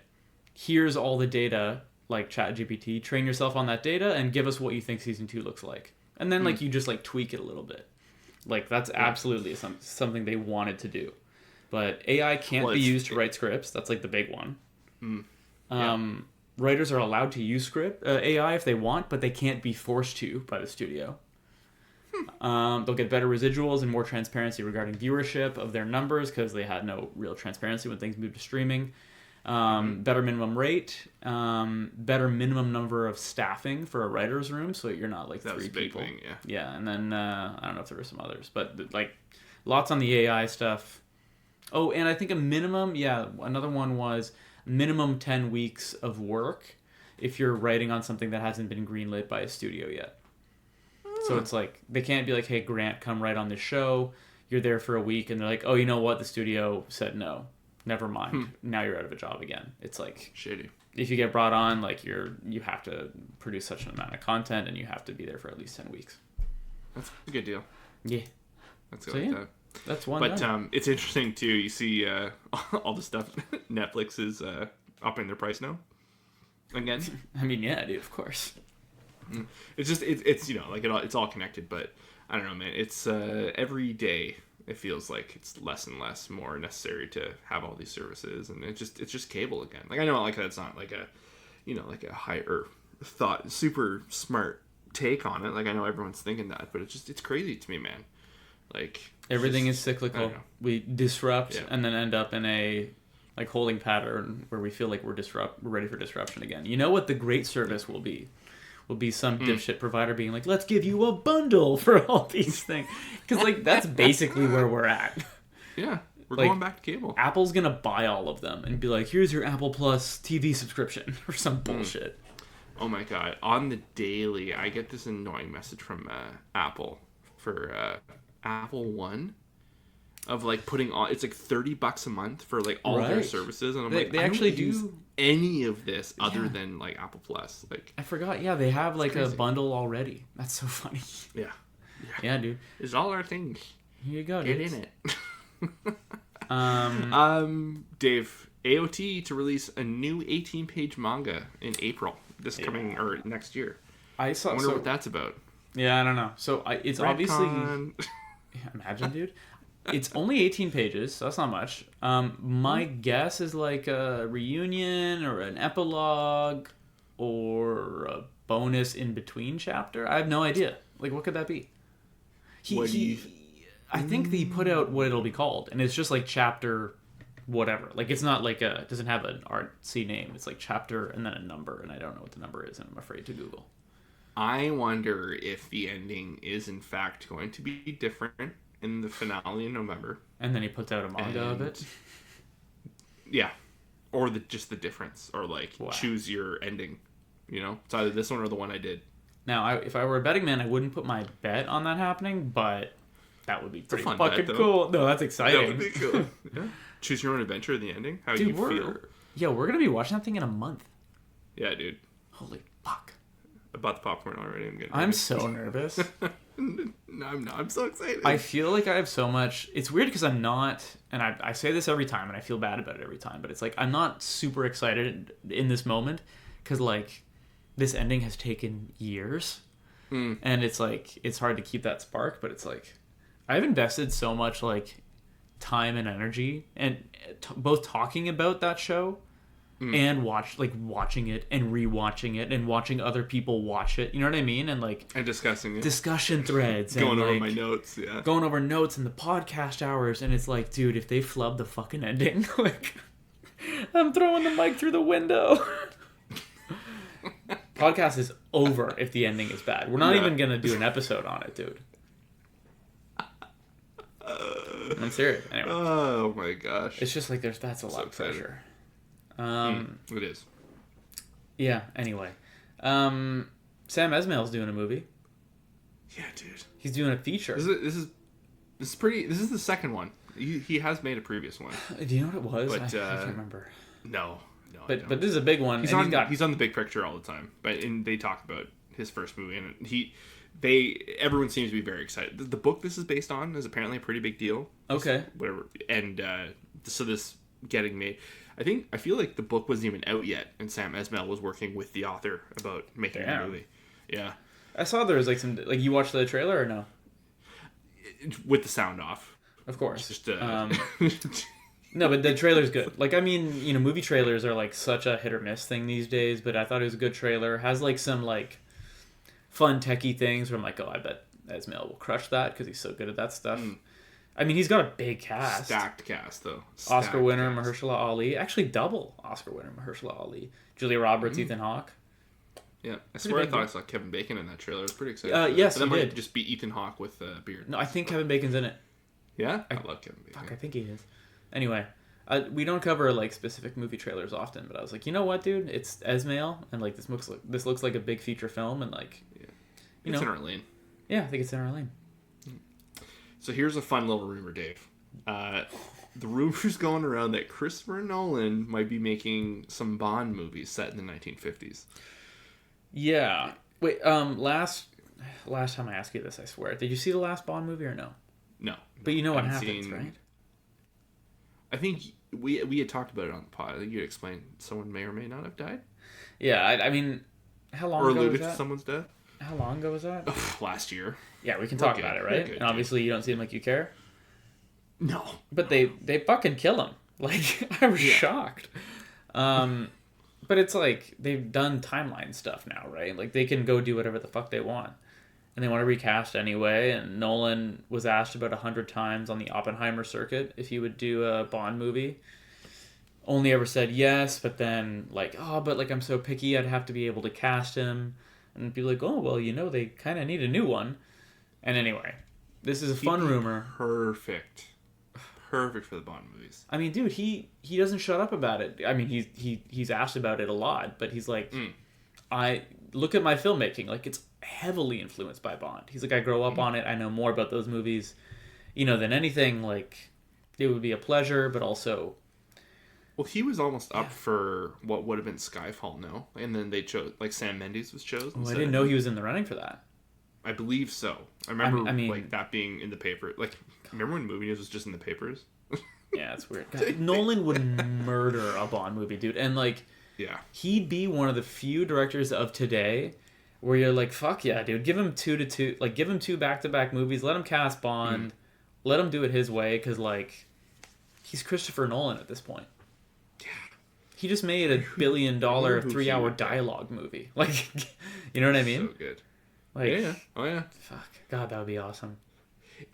here's all the data, like ChatGPT. Train yourself on that data and give us what you think season 2 looks like. And then, like, you just, like, tweak it a little bit. Like, that's absolutely something they wanted to do. But AI can't be used to write scripts. That's, like, the big one. Writers are allowed to use AI if they want, but they can't be forced to by the studio. They'll get better residuals and more transparency regarding viewership of their numbers because they had no real transparency when things moved to streaming. Better minimum rate, better minimum number of staffing for a writer's room, so you're not like 3 people. Thing, yeah, and then I don't know if there were some others, but like lots on the AI stuff. Oh, and I think a minimum, another one was minimum 10 weeks of work if you're writing on something that hasn't been greenlit by a studio yet. So it's like, they can't be like, hey, Grant, come write on this show. You're there for a week, and they're like, oh, you know what? The studio said no. Never mind. Now you're out of a job again. It's like... shitty. If you get brought on, like, you have to produce such an amount of content, and you have to be there for at least 10 weeks. That's a good deal. Yeah. That's good like that. That's one. But it's interesting, too. You see all the stuff. Netflix is upping their price now. Again. I mean, yeah, dude, of course. It's just it's you know, like it's all connected, but I don't know, man. It's every day it feels like it's less and less more necessary to have all these services, and it's just cable again. Like, I know, like, that's not like a, you know, like a higher thought, super smart take on it. Like, I know everyone's thinking that, but it's crazy to me, man. Like, everything is cyclical. We disrupt and then end up in a like holding pattern where we feel like we're ready for disruption again. You know what the great service will be? Will be some dipshit provider being like, let's give you a bundle for all these things. Because, like, that's basically where we're at. Yeah, we're going back to cable. Apple's going to buy all of them and be like, here's your Apple Plus TV subscription or some bullshit. Oh, my God. On the daily, I get this annoying message from Apple for Apple One. Of like putting on, it's like $30 a month for like all their services, and I'm like, they actually do any of this other than like Apple Plus. Like, I forgot. Yeah, they have like a bundle already. That's so funny. Yeah, dude. It's all our things. Here you go, dude. Get in it. Dave, AOT to release a new 18-page manga in April this coming or next year. I wonder what that's about. Yeah, I don't know. So it's obviously. Imagine, dude. It's only 18 pages, so that's not much. My guess is like a reunion or an epilogue or a bonus in between chapter. I have no idea. Like, what could that be? I think he put out what it'll be called, and it's just like chapter whatever. Like, it's not like it doesn't have an artsy name. It's like chapter and then a number, and I don't know what the number is, and I'm afraid to Google. I wonder if the ending is in fact going to be different in the finale in November. And then he puts out a manga of it. Yeah. Or just the difference. Or like, choose your ending. You know? It's either this one or the one I did. Now, if I were a betting man, I wouldn't put my bet on that happening, but that would be pretty fucking bet, cool. No, that's exciting. That would be cool. Yeah. Choose your own adventure, the ending. How dude, you feel. Yeah, we're going to be watching that thing in a month. Yeah, dude. Holy fuck. I bought the popcorn already. I'm so nervous. No, I'm not. I'm so excited. I feel like I have so much. It's weird because I'm not, and I say this every time, and I feel bad about it every time, but it's like I'm not super excited in this moment because, like, this ending has taken years. And it's like, it's hard to keep that spark, but it's like, I've invested so much, like, time and energy, and both talking about that show and watching it and rewatching it and watching other people watch it. You know what I mean? And like and discussing it, discussion threads, going and over like, my notes, yeah, going over notes and the podcast hours. And it's like, dude, if they flub the fucking ending, like, I'm throwing the mic through the window. Podcast is over if the ending is bad. We're not even gonna do an episode on it, dude. I'm serious. Anyway. Oh my gosh. It's just like that's a lot of pressure. It is. Yeah. Anyway, Sam Esmail's doing a movie. Yeah, dude. He's doing a feature. This is pretty. This is the second one. He has made a previous one. Do you know what it was? But, I can't remember. No. But this is a big one. He's on the big picture all the time. And they talk about his first movie, and everyone seems to be very excited. The book this is based on is apparently a pretty big deal. Okay. Whatever. And so this getting made. I feel like the book wasn't even out yet, and Sam Esmail was working with the author about making the movie. Yeah. I saw there was like some, like, you watched the trailer or no? With the sound off. Of course. Just no, but the trailer's good. Like, I mean, you know, movie trailers are like such a hit or miss thing these days, but I thought it was a good trailer. Has like some like fun techie things where I'm like, oh, I bet Esmail will crush that because he's so good at that stuff. I mean, he's got a big cast. Stacked cast, though. Oscar winner Mahershala Ali. Actually, double Oscar winner Mahershala Ali. Julia Roberts, Ethan Hawke. Yeah, I swear I thought I saw Kevin Bacon in that trailer. I was pretty excited. Yes, but that he might did. just be Ethan Hawke with a beard. No, I think Kevin Bacon's in it. Yeah? I love Kevin Bacon. Fuck, I think he is. Anyway, we don't cover like specific movie trailers often, but I was like, you know what, dude? It's Esmail, and like this looks like a big feature film, and like, it's in our lane. Yeah, I think it's in our lane. So here's a fun little rumor, Dave. The rumor's going around that Christopher Nolan might be making some Bond movies set in the 1950s. Yeah. Wait. Last time I asked you this, I swear, did you see the last Bond movie or no? No. But you know what happens, right? I think we had talked about it on the pod. I think you had explained someone may or may not have died. Yeah. I mean, how long ago was that? Or alluded to someone's death. How long ago was that? Last year. Yeah, we can talk about it, right? Good, and obviously, you don't seem like you care. No. But they fucking kill him. Like, I was shocked. But it's like, they've done timeline stuff now, right? Like, they can go do whatever the fuck they want. And they want to recast anyway. And Nolan was asked about 100 times on the Oppenheimer circuit if he would do a Bond movie. Only ever said yes, but then, like, but like, I'm so picky, I'd have to be able to cast him. And be like, oh, well, you know, they kind of need a new one. And anyway, this is a fun rumor. Perfect for the Bond movies. I mean, dude, he doesn't shut up about it. I mean, he's asked about it a lot, but he's like, I look at my filmmaking, like, it's heavily influenced by Bond. He's like, I grow up on it. I know more about those movies, you know, than anything. Like, it would be a pleasure, but also. Well, he was almost up for what would have been Skyfall, no? And then they chose, like, Sam Mendes was chosen. Oh, I didn't know he was in the running for that. I believe so. I remember, like, that being in the paper. Like, remember when movie news was just in the papers? Yeah, it's weird. God, Nolan would murder a Bond movie, dude. And, like, he'd be one of the few directors of today where you're like, fuck yeah, dude. Give him two back-to-back movies. Let him cast Bond. let him do it his way, because like he's Christopher Nolan at this point. Yeah. He just made $1 billion 3-hour dialogue movie. Like, you know what I mean? So good. Like, yeah. Oh yeah. Fuck. God, that would be awesome.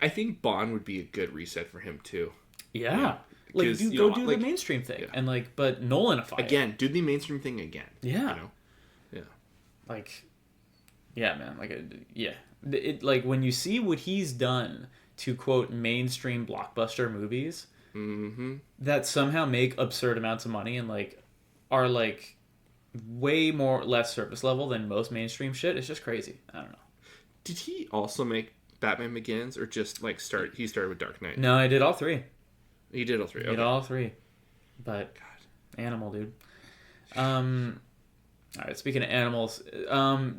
I think Bond would be a good reset for him too. Yeah. Like, do the mainstream thing, and like, but Nolanify again. Do the mainstream thing again. Yeah. You know? Yeah. Like, yeah, man. Like, yeah. It like when you see what he's done to quote mainstream blockbuster movies that somehow make absurd amounts of money and like are like way more less surface level than most mainstream shit. It's just crazy. I don't know. Did he also make Batman Begins, or just like he started with Dark Knight? No, I did all three. He did all three. Did all three. But God, animal, dude. All right, speaking of animals,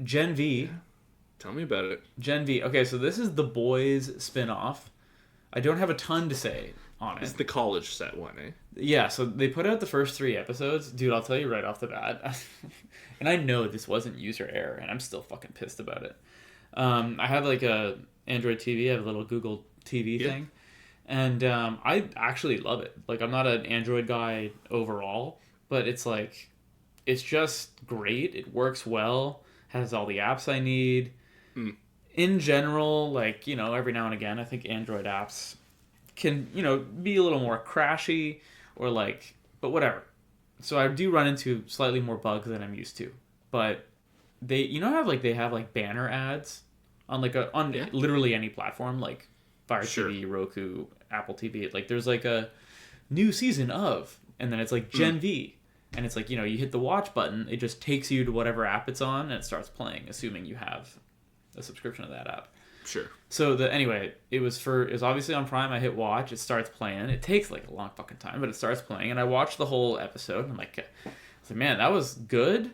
Gen V. Yeah. Tell me about it. Gen V. Okay, so this is the Boys spin-off. I don't have a ton to say on it. It's the college set one, eh? Yeah, so they put out the first 3 episodes. Dude, I'll tell you right off the bat. And I know this wasn't user error, and I'm still fucking pissed about it. I have like a Android TV. I have a little Google TV thing. And I actually love it. Like, I'm not an Android guy overall, but it's like, it's just great. It works well. Has all the apps I need. In general, like, you know, every now and again, I think Android apps can, you know, be a little more crashy or like, but whatever. So I do run into slightly more bugs than I'm used to. But they, you know how like they have like banner ads on like literally any platform, like Fire TV, Roku, Apple TV. Like there's like a new season of, and then it's like Gen V. And it's like, you know, you hit the watch button, it just takes you to whatever app it's on, and it starts playing, assuming you have a subscription to that app. Sure. So anyway, it was obviously on Prime. I hit watch, it starts playing. It takes like a long fucking time, but it starts playing, and I watched the whole episode. And I'm like, man, that was good.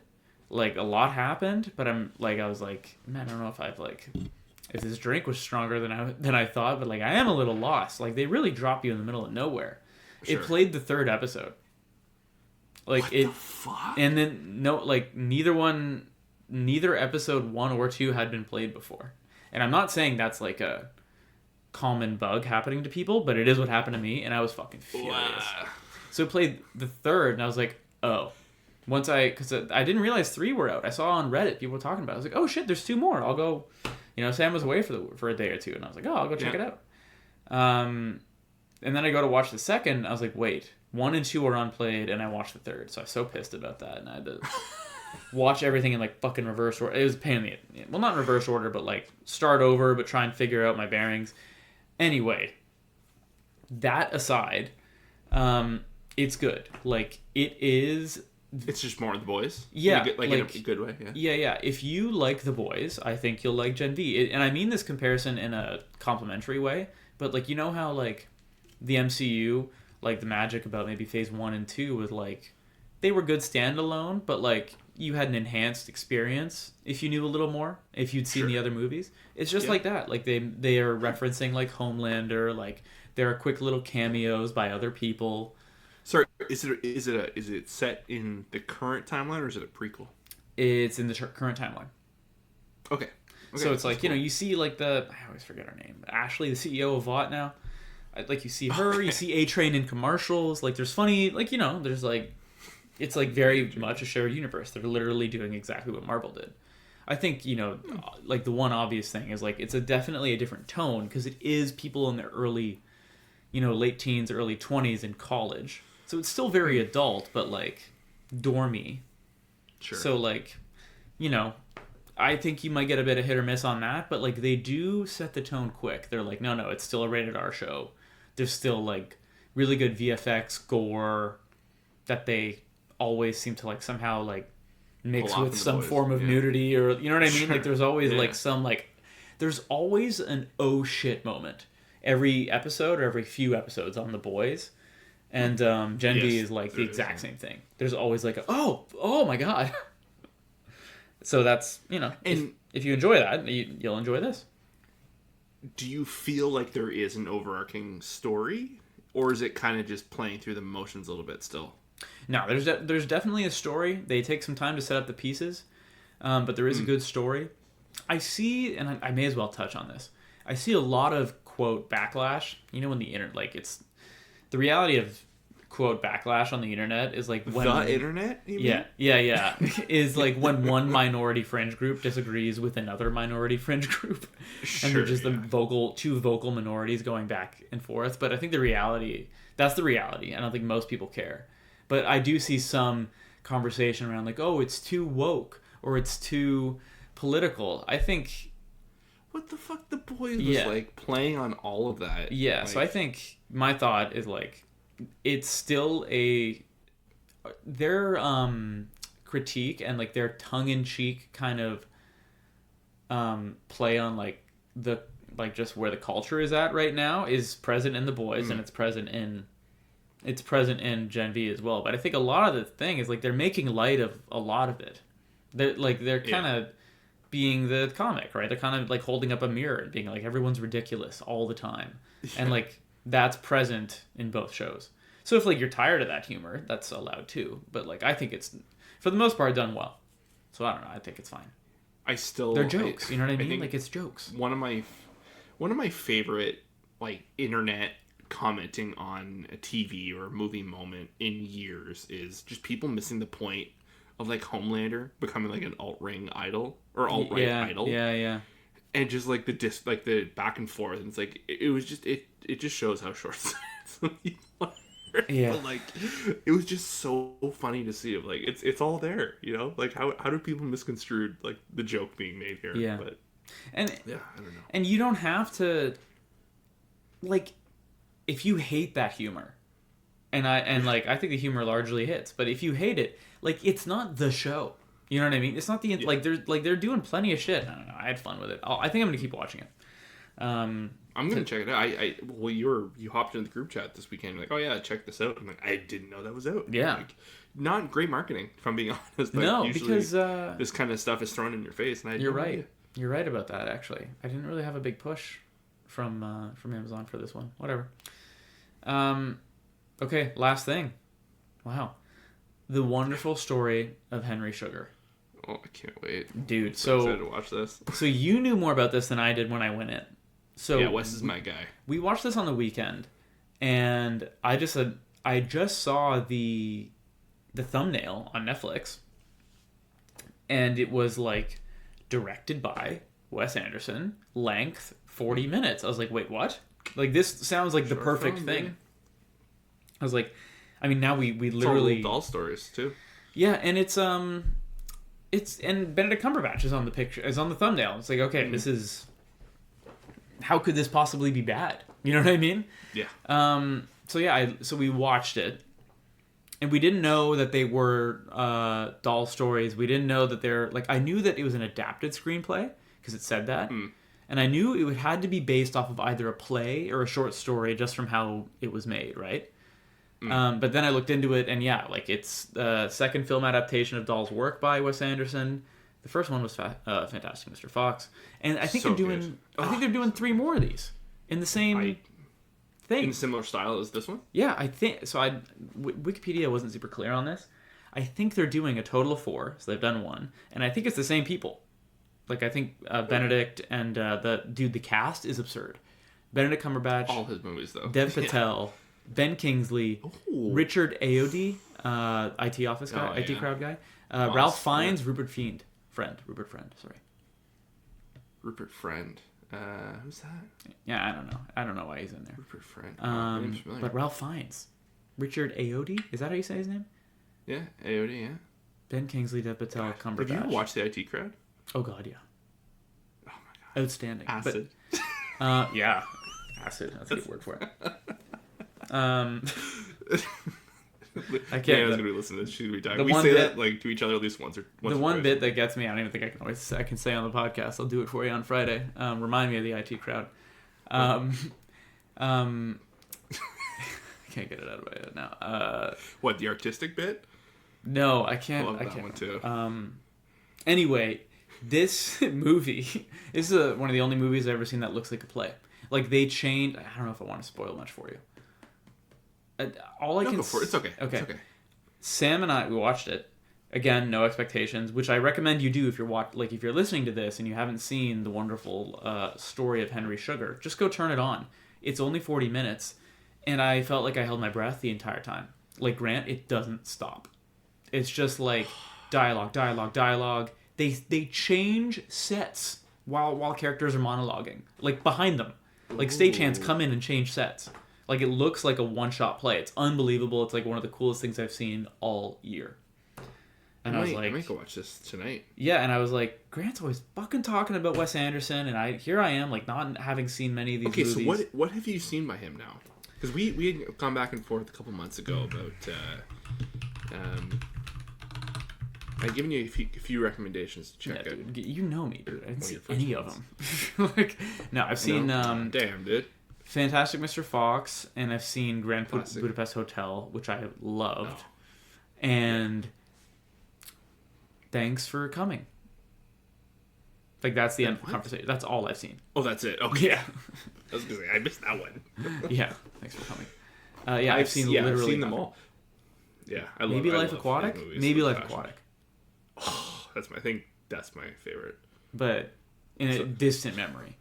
Like a lot happened, but I was like, man, I don't know if this drink was stronger than I thought, but like I am a little lost. Like they really drop you in the middle of nowhere. Sure. It played the 3rd episode. Like what the fuck? And then neither episode 1 or 2 had been played before. And I'm not saying that's like a common bug happening to people, but it is what happened to me, and I was fucking furious. Wow. So it played the 3rd, and I was like, oh. Because I didn't realize 3 were out. I saw on Reddit people were talking about it. I was like, oh shit, there's 2 more. I'll go. You know, Sam was away for a day or 2, and I was like, oh, I'll go check it out. And then I go to watch the 2nd. I was like, wait. 1 and 2 were unplayed, and I watched the 3rd, so I was so pissed about that, and I had to watch everything in like fucking reverse order. It was a pain in the well, not in reverse order, but like start over, but try and figure out my bearings. Anyway, that aside, it's good. Like it is. It's just more of the Boys. Yeah, in a good way. Yeah. Yeah. If you like the Boys, I think you'll like Gen V, and I mean this comparison in a complimentary way. But like, you know how like the MCU. Like the magic about maybe phase 1 and 2 was like they were good standalone, but like you had an enhanced experience if you knew a little more, if you'd seen the other movies. It's just like that. Like they are referencing like Homelander, like there are quick little cameos by other people. Sorry, is it set in the current timeline, or is it a prequel? It's in the current timeline. Okay. So it's like, cool. You know, you see like I always forget her name. Ashley, the CEO of VThe now. Like you see her, you see A-Train in commercials. Like there's funny, like, you know, there's like, it's like very much a shared universe. They're literally doing exactly what Marvel did. I think, you know, like the one obvious thing is like it's definitely a different tone because it is people in their early, you know, late teens, early 20s in college. So it's still very adult, but like dormy. Sure. So like, you know, I think you might get a bit of hit or miss on that, but like they do set the tone quick. They're like, no, it's still a rated R show. There's still like really good VFX gore that they always seem to like somehow like mix with some form of nudity, or you know what I mean? Sure. Like there's always like some like there's always an oh shit moment every episode or every few episodes on The Boys. And Gen V is like the exact same thing. There's always like oh my god. So that's, you know, and if you enjoy that, you'll enjoy this. Do you feel like there is an overarching story, or is it kind of just playing through the motions a little bit still? No, there's definitely a story. They take some time to set up the pieces, but there is a good story. I see, and I may as well touch on this. I see a lot of quote backlash, you know, when the internet, like, it's the reality of quote backlash on the internet is like when the internet, you mean? yeah is like when one minority fringe group disagrees with another minority fringe group, and they're just two vocal minorities going back and forth. But I think that's the reality. I don't think most people care, but I do see some conversation around like, oh, it's too woke or it's too political. I think what the fuck, the boys was like playing on all of that. Yeah, like, so I think my thought is like, it's still their critique and like their tongue-in-cheek kind of play on like the just where the culture is at right now is present in the boys, and it's present in Gen V as well. But I think a lot of the thing is like they're making light of a lot of it. They're kind of being the comic, right? They're kind of like holding up a mirror and being like, everyone's ridiculous all the time, and like that's present in both shows. So if like you're tired of that humor, that's allowed too. But like I think it's for the most part done well. So I don't know. I think it's fine. They're jokes. You know what I mean? Like it's jokes. One of my favorite like internet commenting on a TV or a movie moment in years is just people missing the point of like Homelander becoming like an alt-ring idol or alt-right idol. Yeah. And just like the back and forth, and it's like it was just it just shows how short some people are. Yeah. But like it was just so funny to see it. Like it's all there, you know? Like how do people misconstrue like the joke being made here? Yeah. But and yeah, I don't know. And you don't have to like if you hate that humor. And I think the humor largely hits, but if you hate it, like it's not the show. You know what I mean? It's not the like they're doing plenty of shit. I don't know. I had fun with it. I think I'm gonna keep watching it. I'm gonna check it out. Well, you hopped into the group chat this weekend. You're like, oh yeah, check this out. I'm like, I didn't know that was out. Yeah. Like, not great marketing, if I'm being honest. Like, no, usually because this kind of stuff is thrown in your face. And you're right. You're right about that. Actually, I didn't really have a big push from Amazon for this one. Whatever. Okay, last thing. Wow, the wonderful story of Henry Sugar. Oh, I can't wait, dude. I'm so excited to watch this. So you knew more about this than I did when I went in. So yeah, Wes is my guy. We watched this on the weekend, and I just saw the thumbnail on Netflix, and it was like directed by Wes Anderson, length 40 minutes. I was like, wait, what? Like this sounds like the perfect thing. Man. I was like, I mean, now we literally doll stories too. Yeah, and it's and Benedict Cumberbatch is on the thumbnail. It's like, okay, this is, how could this possibly be bad? You know what I mean? Yeah. So we watched it, and we didn't know that they were doll stories. We didn't know that they're like, I knew that it was an adapted screenplay because it said that, and I knew it had to be based off of either a play or a short story just from how it was made, right? But then I looked into it, and yeah, like it's the second film adaptation of Doll's work by Wes Anderson. The first one was Fantastic Mr. Fox, and I think they're doing 3 more of these in the same thing, in similar style as this one. Yeah, I think so. Wikipedia wasn't super clear on this. I think they're doing a total of 4, so they've done 1, and I think it's the same people. Like I think Benedict and the cast is absurd. Benedict Cumberbatch, all his movies though. Dev Patel. Ben Kingsley, Richard Ayoade, IT office guy, IT crowd guy, Ralph Fiennes, Rupert Friend. Sorry. Rupert Friend. Who's that? Yeah, I don't know why he's in there. Rupert Friend. But Ralph Fiennes, Richard Ayoade, is that how you say his name? Yeah, Ayoade. Yeah. Ben Kingsley, Dev Patel, Cumberbatch. Have you watched the IT crowd? Oh God, yeah. Oh my God. Outstanding. Acid. But, yeah, acid. That's a good word for it. I can't. Diana's gonna be listening to this. She's gonna be dying. We say that like to each other at least once or twice. The one bit that gets me, I don't even think I can say on the podcast. I'll do it for you on Friday. Remind me of the IT crowd. I can't get it out of my head now. What, the artistic bit? No, I can't. I love that one too. Anyway, this movie is one of the only movies I've ever seen that looks like a play. Like they changed. I don't know if I want to spoil much for you. It's okay. Okay. Sam and I, we watched it. Again, no expectations, which I recommend you do if you're if you're listening to this and you haven't seen the wonderful story of Henry Sugar. Just go turn it on. It's only 40 minutes, and I felt like I held my breath the entire time. Like Grant, it doesn't stop. It's just like dialogue, dialogue, dialogue. They change sets while characters are monologuing, like behind them. Like stagehands come in and change sets. Like it looks like a one-shot play. It's unbelievable. It's like one of the coolest things I've seen all year. And I was like, I might go watch this tonight. Yeah, and I was like, Grant's always fucking talking about Wes Anderson, and here I am, like, not having seen many of these movies. Okay, so what have you seen by him now? Because we had gone back and forth a couple months ago about I'd given you a few recommendations to check out. Dude, you know me, dude. I didn't see any of them. Like, no, I've seen damn, dude. Fantastic Mr. Fox, and I've seen Grand Budapest Hotel, which I loved, and Thanks for Coming. Like, that's the end of the conversation. That's all I've seen. Oh, that's it. Okay. Yeah. I was going to say, I missed that one. Yeah. Thanks for Coming. Yeah, I've seen literally... I've seen them all. Yeah. Maybe Life Aquatic? Maybe Life Aquatic. Oh, I think that's my favorite. But in a distant memory.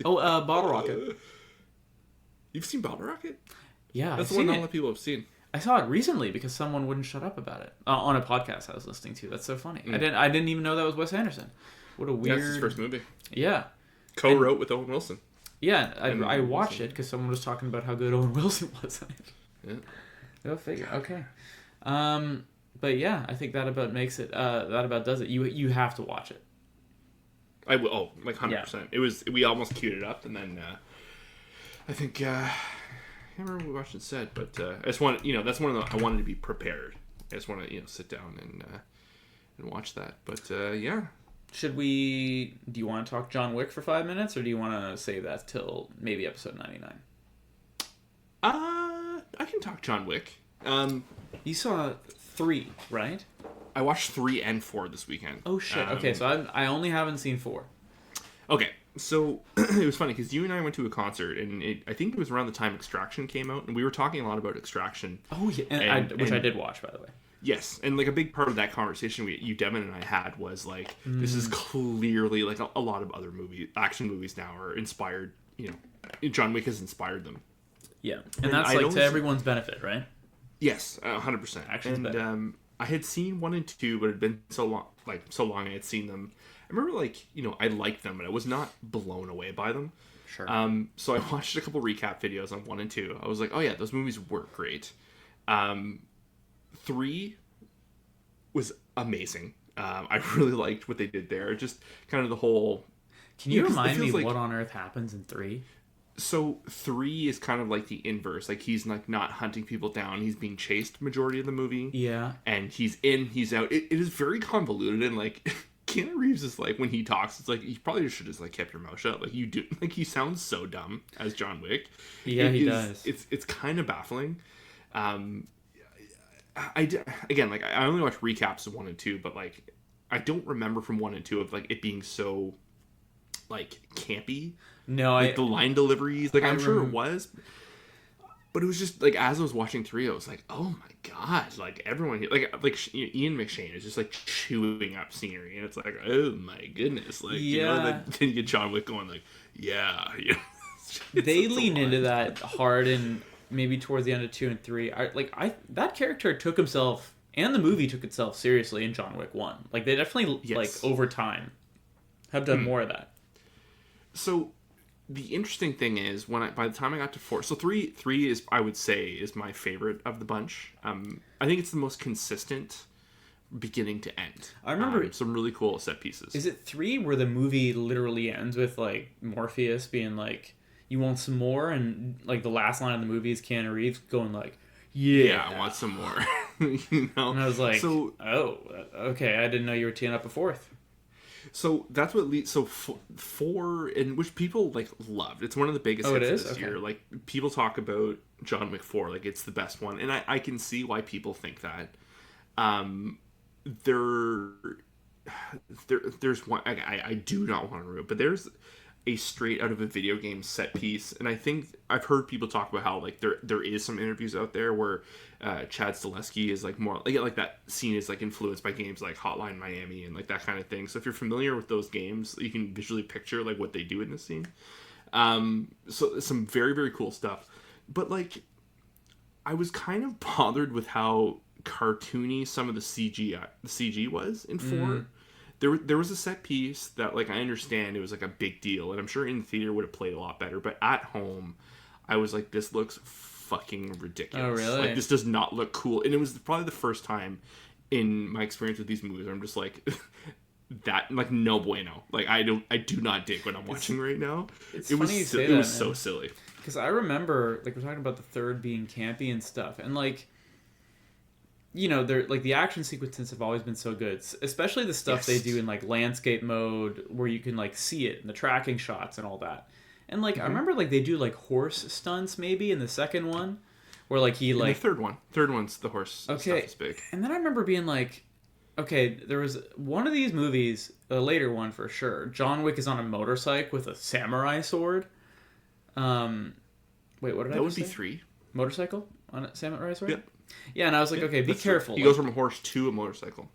Oh, Bottle Rocket. You've seen Bottle Rocket? Yeah, that's the one a lot of people have seen. I saw it recently because someone wouldn't shut up about it on a podcast I was listening to. That's so funny. I didn't even know that was Wes Anderson. What a weird. That's his first movie. Yeah. Co-wrote with Owen Wilson. Yeah, I watched it because someone was talking about how good Owen Wilson was. Yeah. Go figure. Okay. But yeah, I think that about makes it. That about does it. You have to watch it. I will. Oh, like 100%. It was. We almost queued it up, and then I think. I can't remember what we watched instead, but I just want that's one of the. I wanted to be prepared. I just want to sit down and watch that. But yeah. Should we? Do you want to talk John Wick for 5 minutes, or do you want to save that till maybe episode 99? I can talk John Wick. You saw 3, right? I watched 3 and 4 this weekend. Oh shit! Okay, so I only haven't seen 4. Okay, so it was funny because you and I went to a concert, and I think it was around the time Extraction came out, and we were talking a lot about Extraction. Oh yeah, which I did watch, by the way. Yes, and like a big part of that conversation Devin and I had was like, this is clearly like a lot of other action movies now are inspired. John Wick has inspired them. Yeah, and that's like to everyone's benefit, right? Yes, 100%. And I had seen 1 and 2, but it had been so long I had seen them. I remember I liked them, but I was not blown away by them. Sure. So I watched a couple recap videos on 1 and 2. I was like, oh yeah, those movies were great. 3 was amazing. I really liked what they did there. Just kind of the whole... Can you remind me what on earth happens in 3? So 3 is kind of like the inverse. Like he's like not hunting people down. He's being chased majority of the movie. Yeah. And he's in, he's out. It is very convoluted, and like Keanu Reeves is like, when he talks, it's like you probably should just like kept your mouth shut. Like you do, like he sounds so dumb as John Wick. Yeah, he does. It's kind of baffling. Again, like I only watched recaps of 1 and 2, but like I don't remember from 1 and 2 of like it being so like campy. No, like the line deliveries, like I'm sure it was, but it was just like as I was watching 3, I was like, oh my god, like everyone here, like Ian McShane is just like chewing up scenery, and it's like, oh my goodness, like then you get John Wick going like, yeah. They lean into that hard, and maybe towards the end of 2 and 3, that character took himself, and the movie took itself seriously in John Wick 1. Like they definitely like over time have done more of that. So the interesting thing is by the time I got to 4, so 3 is, I would say, is my favorite of the bunch. I think it's the most consistent beginning to end. I remember some really cool set pieces. Is it 3 where the movie literally ends with like Morpheus being like, "You want some more?" and like the last line of the movie is Keanu Reeves going like, "Yeah, I want some more." And I was like, oh, okay, I didn't know you were teeing up a 4th. So that's what leads. So 4, in which people like loved. It's one of the biggest hits this year. Like people talk about John Wick 4, like it's the best one, and I can see why people think that. There's one I do not want to ruin, but there's a straight out of a video game set piece. And I think I've heard people talk about how like there is some interviews out there where Chad Stileski is like more like that scene is like influenced by games like Hotline Miami and like that kind of thing. So if you're familiar with those games, you can visually picture like what they do in this scene. So some very, very cool stuff. But like I was kind of bothered with how cartoony some of the CG was in 4. There was a set piece that, like, I understand it was, like, a big deal, and I'm sure in the theater would have played a lot better, but at home, I was like, this looks fucking ridiculous. Oh, really? Like, this does not look cool. And it was probably the first time in my experience with these movies where I'm just like, that, like, no bueno. Like, I do not dig what I'm watching right now. It was so silly. Because I remember, like, we're talking about the third being campy and stuff, and, like, you know, they're like the action sequences have always been so good, especially the stuff they do in like landscape mode where you can like see it in the tracking shots and all that. And like I remember like they do like horse stunts maybe in the second one, where like he like the third one's the horse stuff is big. And then I remember being like, okay, there was one of these movies, a later one for sure. John Wick is on a motorcycle with a samurai sword. Wait, what did I? That would say? Be 3. Motorcycle on a samurai sword. Yep. Yeah, and I was like, okay, be careful. He goes from a horse to a motorcycle.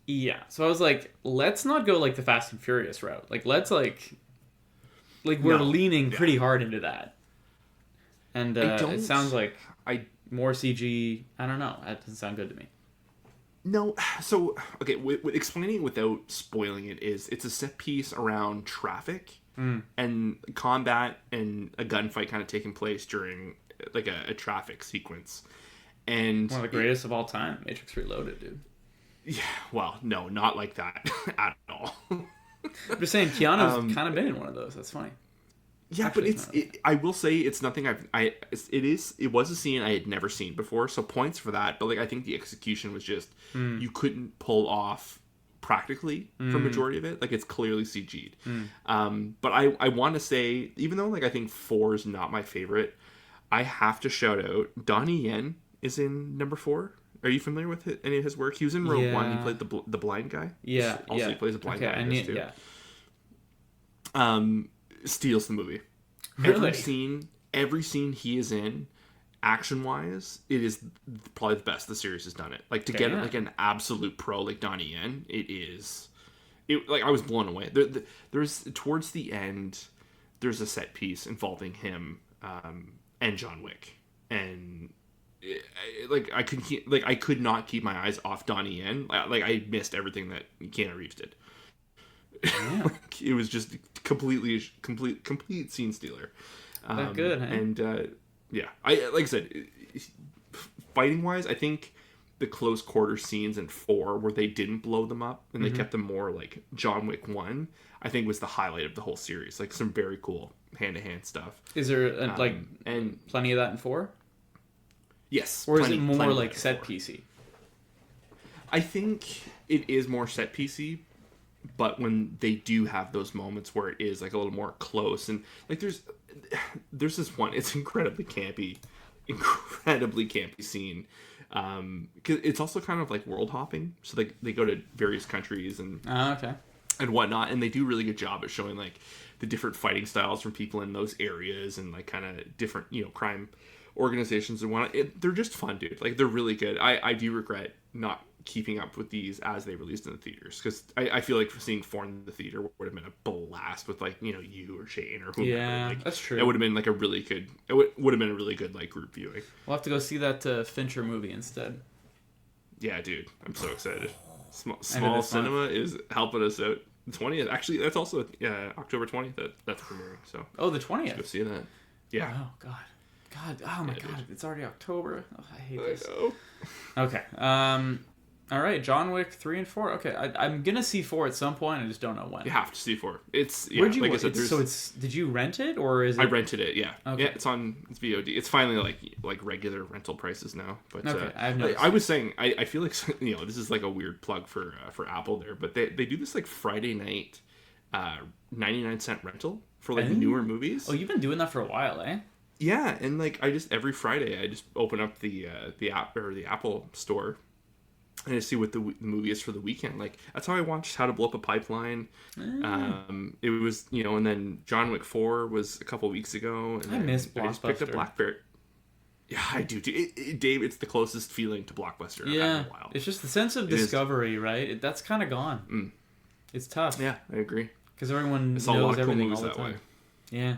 Yeah, so I was like, let's not go like the Fast and Furious route. Like, let's like we're leaning pretty hard into that. And it sounds like more CG. I don't know. That doesn't sound good to me. No, so okay, explaining it without spoiling it is it's a set piece around traffic and combat and a gunfight kind of taking place during like a traffic sequence. And one of the greatest of all time, Matrix Reloaded, dude. Yeah, well, no, not like that at all. I'm just saying, Keanu's kind of been in one of those. That's funny. Yeah, actually, but I will say it's nothing it was a scene I had never seen before, so points for that. But like, I think the execution was just you couldn't pull off practically for majority of it. Like, it's clearly CG'd. But I want to say, even though like I think 4 is not my favorite, I have to shout out Donnie Yen is in number 4. Are you familiar with any of his work? He was in Rogue One. He played the blind guy. Yeah. Also, he plays a blind guy in this too. Yeah. Steals the movie. Really? Every scene he is in, action-wise, it is probably the best the series has done it. Like, to get like an absolute pro like Donnie Yen, like, I was blown away. There's towards the end, there's a set piece involving him and John Wick, and I could not keep my eyes off Donnie Yen. Like, I missed everything that Keanu Reeves did. Yeah. It was just complete scene stealer. That good, huh? And yeah, like I said, fighting wise, I think the close quarter scenes in 4 where they didn't blow them up and they kept them more like John Wick 1, I think was the highlight of the whole series. Like, some very cool hand-to-hand stuff. Is there and plenty of that in 4? Yes. Or is it more like set piecey? I think it is more set piecey, but when they do have those moments where it is like a little more close, and like there's this one, it's incredibly campy scene. 'Cause it's also kind of like world hopping, so they go to various countries and whatnot, and they do a really good job at showing like the different fighting styles from people in those areas and like kind of different crime organizations and whatnot. They're just fun, dude. Like, they're really good. I do regret not keeping up with these as they released in the theaters, because I feel like seeing 4 in the theater would have been a blast with like you or Shane or whoever. Yeah, like, that's true. It would have been like a really good. It would have been a really good like group viewing. We'll have to go see that Fincher movie instead. Yeah, dude, I'm so excited. Small cinema is helping us out. The 20th, actually, that's also October 20th. That's premiering. So the 20th. Let's go see that. Yeah. Oh God. Oh my God. It's already October. Oh, I hate this. I know. Okay. All right, John Wick 3 and 4. Okay, I'm gonna see 4 at some point. I just don't know when. You have to see 4. It's where'd you? Like I said, did you rent it or is it? I rented it. Yeah. Okay. Yeah, it's VOD. It's finally like regular rental prices now. But okay, I was saying I feel like this is like a weird plug for Apple there, but they do this like Friday night 99-cent rental for like newer movies. Oh, you've been doing that for a while, eh? Yeah, and like every Friday I just open up the app or the Apple store. and to see what the movie is for the weekend. Like, that's how I watched How to Blow Up a Pipeline. It was, and then John Wick 4 was a couple weeks ago. And I miss Blockbuster. I just picked up Blackbird. Yeah, I do too. Dave, it's the closest feeling to Blockbuster I've had in a while. It's just the sense of discovery, right? That's kind of gone. It's tough. Yeah, I agree. Because everyone knows everything all the time. Way. Yeah.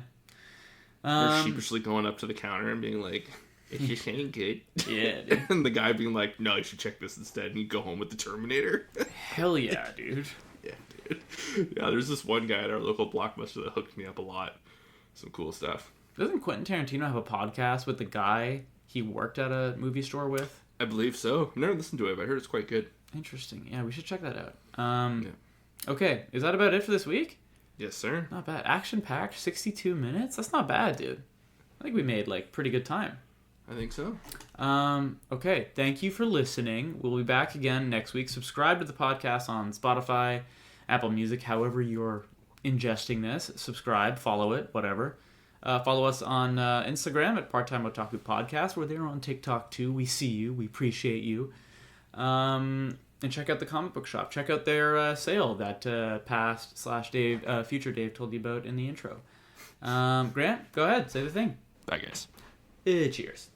They're sheepishly going up to the counter and being like, "Is this any good?" Yeah, dude. And the guy being like, "No, you should check this instead." And you go home with the Terminator. Hell yeah, dude. Yeah, dude. Yeah, there's this one guy at our local Blockbuster that hooked me up a lot. Some cool stuff. Doesn't Quentin Tarantino have a podcast with the guy he worked at a movie store with? I believe so. I've never listened to it, but I heard it's quite good. Interesting. Yeah, we should check that out. Okay, is that about it for this week? Yes, sir. Not bad. Action-packed, 62 minutes? That's not bad, dude. I think we made, pretty good time. I think so. Okay, thank you for listening. We'll be back again next week. Subscribe to the podcast on Spotify, Apple Music, however you're ingesting this. Subscribe, follow it, whatever. Follow us on Instagram at Part-Time Otaku Podcast. We're there on TikTok too. We see you. We appreciate you. And check out the comic book shop. Check out their sale that past/Dave, future Dave told you about in the intro. Grant, go ahead. Say the thing. Bye, guys. Cheers.